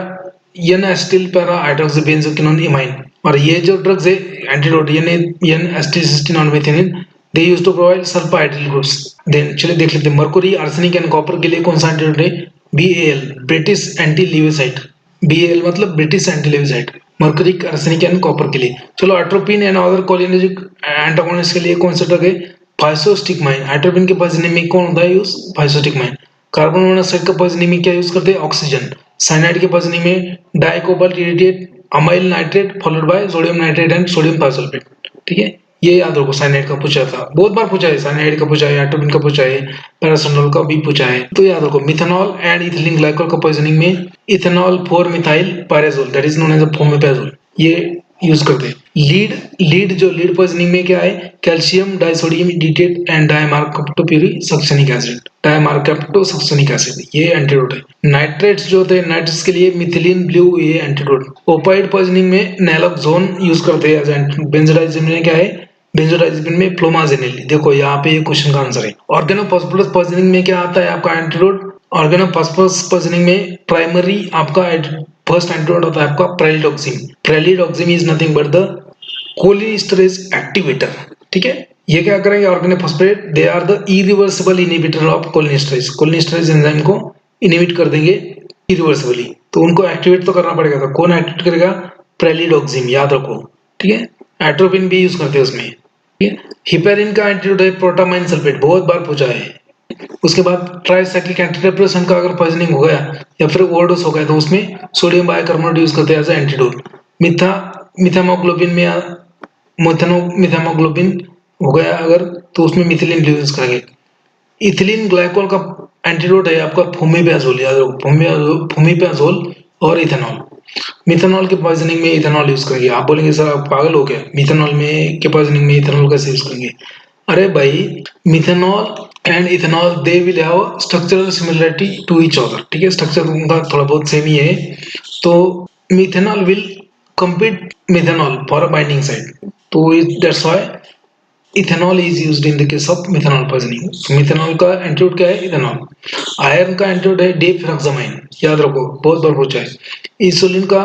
N acetyl para hydroxybenzoquinone imine, और ये जो ड्रग्स है एंटीडोट एन एसिटिसिस्टिन और methionine, they use to provide sulphydryl groups. Then चलिए देख लेते हैं मरकुरी, आर्सेनिक एंड कॉपर के लिए कौन सा एंटीडोट है? BAL, British anti lewisite. BAL मतलब British anti lewisite, mercuric, arsenic and copper के लिए। चलो atropine and other cholinergic antagonist के लिए कौन सा ड्रग है? फाइसोस्टिकमाइन। एट्रोपिन के पॉइजनिंग में कौन होता है यूज? फाइसोस्टिकमाइन। कार्बन मोनोऑक्साइड का पॉइजनिंग में क्या यूज करते हैं? ऑक्सीजन। साइनाइड के पॉइजनिंग में dicobalt edetate amyl nitrate followed by sodium nitrate and sodium thiosulphate, ठीक है। ये याद रखो, साइनाइड का पूछा था, बहुत बार पूछा है, साइनाइड का पूछा है, एट्रोपिन का पूछा है, पैरासिटामोल का भी पूछा है, तो याद रखो। मिथेनॉल एंड इथिलीन ग्लाइकोल का पॉइजनिंग में ethanol 4 methyl pyrazole, that is known as fomepizole, ये यूज करते हैं। लीड पॉइजनिंग में क्या है? Calcium disodium edetate and dimercaptosuccinic acid, dimercaptosuccinic acid, ये एंटीडोट है। नाइट्रेट्स जो होते हैं, नाइट्रेट्स के लिए मिथिलीन ब्लू, ये एंटीडोट। ओपाइड पॉइजनिंग में नैलोक्सोन यूज करते हैं। बेंजोडाइजिपिन में क्या है? बेंजोडाइजिपिन में फ्लोमाजेनिल। देखो यहाँ पे ये क्वेश्चन का आंसर है। ऑर्गेनोफॉस्फोरस पॉइजनिंग में क्या आता है आपका एंटीडोट? ऑर्गेनोफॉस्फोरस पॉइजनिंग में प्राइमरी आपका फर्स्ट एंटीडोट होता है आपका pralidoxime. Pralidoxime is nothing but the cholinesterase activator, ठीक है। ये क्या करेंगे? Organophosphate, they are the irreversible inhibitor of cholinesterase. Cholinesterase enzyme को इनहिबिट कर देंगे इरिवर्सिबली, तो उनको एक्टिवेट तो करना पड़ेगा। तो कौन एक्टिवेट करेगा? प्रेलिडोक्सिम, याद रखो, ठीक है। एट्रोपिन भी यूज करते हैं उसमें, ठीक है। हिपेरिन का एंटीडोट है प्रोटामाइन सल्फेट, बहुत बार पूछा है। उसके बाद ट्राइसाइक्लिक एंटीडिप्रेसेंट का अगर पॉइजनिंग हो गया या फिर ओवरडोज हो गया तो उसमें सोडियम बाइकार्बोनेट यूज करते हैं एज एंटीडोट। मिथामोग्लोबिन में मिथामोग्लोबिन हो गया अगर, तो उसमें मिथिलीन ब्लू यूज करेंगे। इथिलीन ग्लाइकोल का एंटीडोट है आपका फोमेपियाजोल, याद रखो, फोमेपियाजोल और इथेनॉल। मिथेनॉल के पॉइजनिंग में इथेनॉल यूज करेंगे। आप बोलेंगे सर आप पागल हो गए, मिथेनॉल में के पॉइजनिंग में इथेनॉल कैसे यूज करेंगे? अरे भाई, methanol and ethanol they will have structural similarity to each other, ठीक है, स्ट्रक्चर उनका थोड़ा बहुत सेम ही है। तो methanol will compete methanol for a binding site, तो that's why ethanol is used in the case of methanol poisoning. Methanol का antidote क्या है? इथेनॉल। आयरन का एंटीडोट है डिफ्रॉक्सामाइन, याद रखो, बहुत बार पूछा है। इंसुलिन का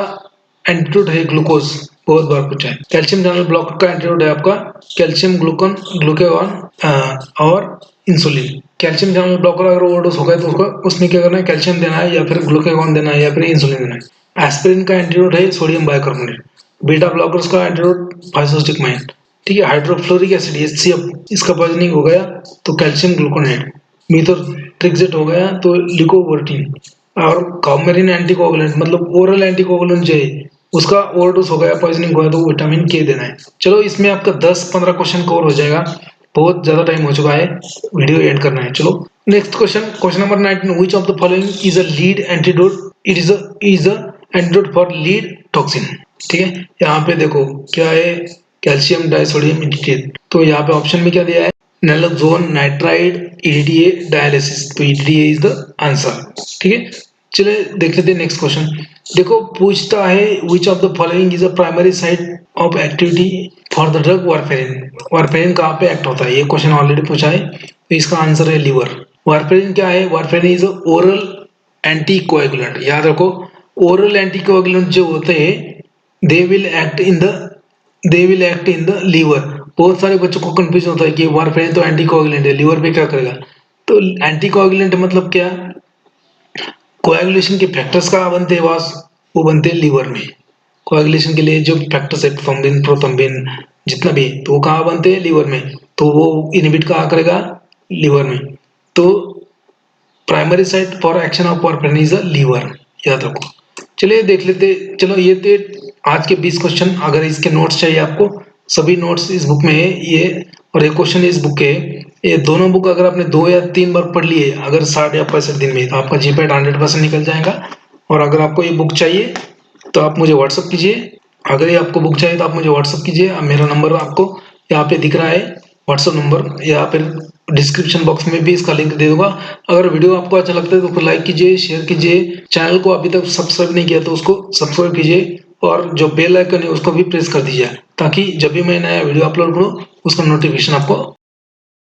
एंटीडोट है ग्लूकोज, बहुत बार पूछा है। कैल्शियम चैनल ब्लॉकर का एंटीडोट है आपका कैल्शियम ग्लूकेगॉन और इंसुलिन। कैल्शियम चैनल ब्लॉकर अगर ओवरडोज हो गया तो उसमें क्या करना है? कैल्शियम देना है या फिर ग्लूकेगॉन देना है या फिर इंसुलिन देना है। एस्पिरिन का एंटीडोट है सोडियम बाइकार्बोनेट। बीटा ब्लॉकर्स का एंटीडोट फाइसोस्टिकमाइन, ठीक है। हाइड्रोफ्लोरिक एसिड HCl, इसका पॉइजनिंग हो गया तो कैल्शियम ग्लूकोनेट। मीथोट्रिक्सेट हो गया तो लिकोवर्टिन। और काउमेरिन एंटीकोगुलेंट मतलब ओरल एंटीकोगुलेंट जो है उसका ओवरडोज हो गया, पॉइजनिंग हुआ तो विटामिन K देना है। चलो इसमें आपका 10-15 क्वेश्चन कवर हो जाएगा, बहुत ज्यादा टाइम हो चुका है, वीडियो एंड करना है। चलो next question number 19, which of the following is a lead antidote? It is a antidote for lead toxin, ठीक है। यहाँ पे देखो क्या है? Calcium disodium edetate. तो यहाँ पे ऑप्शन में क्या दिया है? Naloxone, nitride, EDTA, dialysis. तो EDTA इज द आंसर, ठीक है। चलिए देख लेते हैं नेक्स्ट क्वेश्चन। देखो पूछता है which of the following is a primary site of activity for the drug warfarin. Warfarin कहाँ पे एक्ट होता है? ये क्वेश्चन ऑलरेडी पूछा है, तो इसका आंसर है लीवर। वारफेरिन क्या है? वारफेरिन इज ओरल एंटीकोएगुलेंट, याद रखो। ओरल एंटीकोएगुलेंट जो होते हैं they will act in the liver. बहुत सारे बच्चों को कंफ्यूजन होता है कि वारफेरिन तो एंटीकोएगुलेंट है, लीवर पे क्या करेगा? तो एंटीकोएगुलेंट मतलब क्या? कोएगुलेशन के फैक्टर्स कहाँ बनते हैं वास? वो बनते हैं लीवर में। कोएगुलेशन के लिए जो फैक्टर्स है थ्रोम्बिन, प्रोथ्रोम्बिन, जितना भी, तो वो कहाँ बनते हैं? लीवर में। तो वो इनहिबिट कहाँ करेगा? लीवर में। तो primary site for action of warfarin is a liver, याद रखो। चलिए देख लेते, चलो ये थे आज के 20 क्वेश्चन। अगर इसके नोट्स चाहिए आपको, सभी नोट्स इस बुक में है ये, और एक क्वेश्चन इस बुक के है। ये दोनों बुक अगर आपने 2 या 3 बार पढ़ लिए, अगर 60 या 65 दिन में, तो आपका जीपैट 100% निकल जाएगा। और अगर आपको ये बुक चाहिए तो आप मुझे व्हाट्सअप कीजिए। अगर ये आपको बुक चाहिए तो आप मुझे व्हाट्सअप कीजिए। मेरा नंबर आपको यहाँ पे दिख रहा है, व्हाट्सअप नंबर, या फिर डिस्क्रिप्शन बॉक्स में भी इसका लिंक दे दूंगा। अगर वीडियो आपको अच्छा लगता है तो लाइक कीजिए, शेयर कीजिए। चैनल को अभी तक सब्सक्राइब नहीं किया तो उसको सब्सक्राइब कीजिए, और जो बेल आइकन है उसको भी प्रेस कर दीजिए, ताकि जब भी मैं नया वीडियो अपलोड करूँ उसका नोटिफिकेशन आपको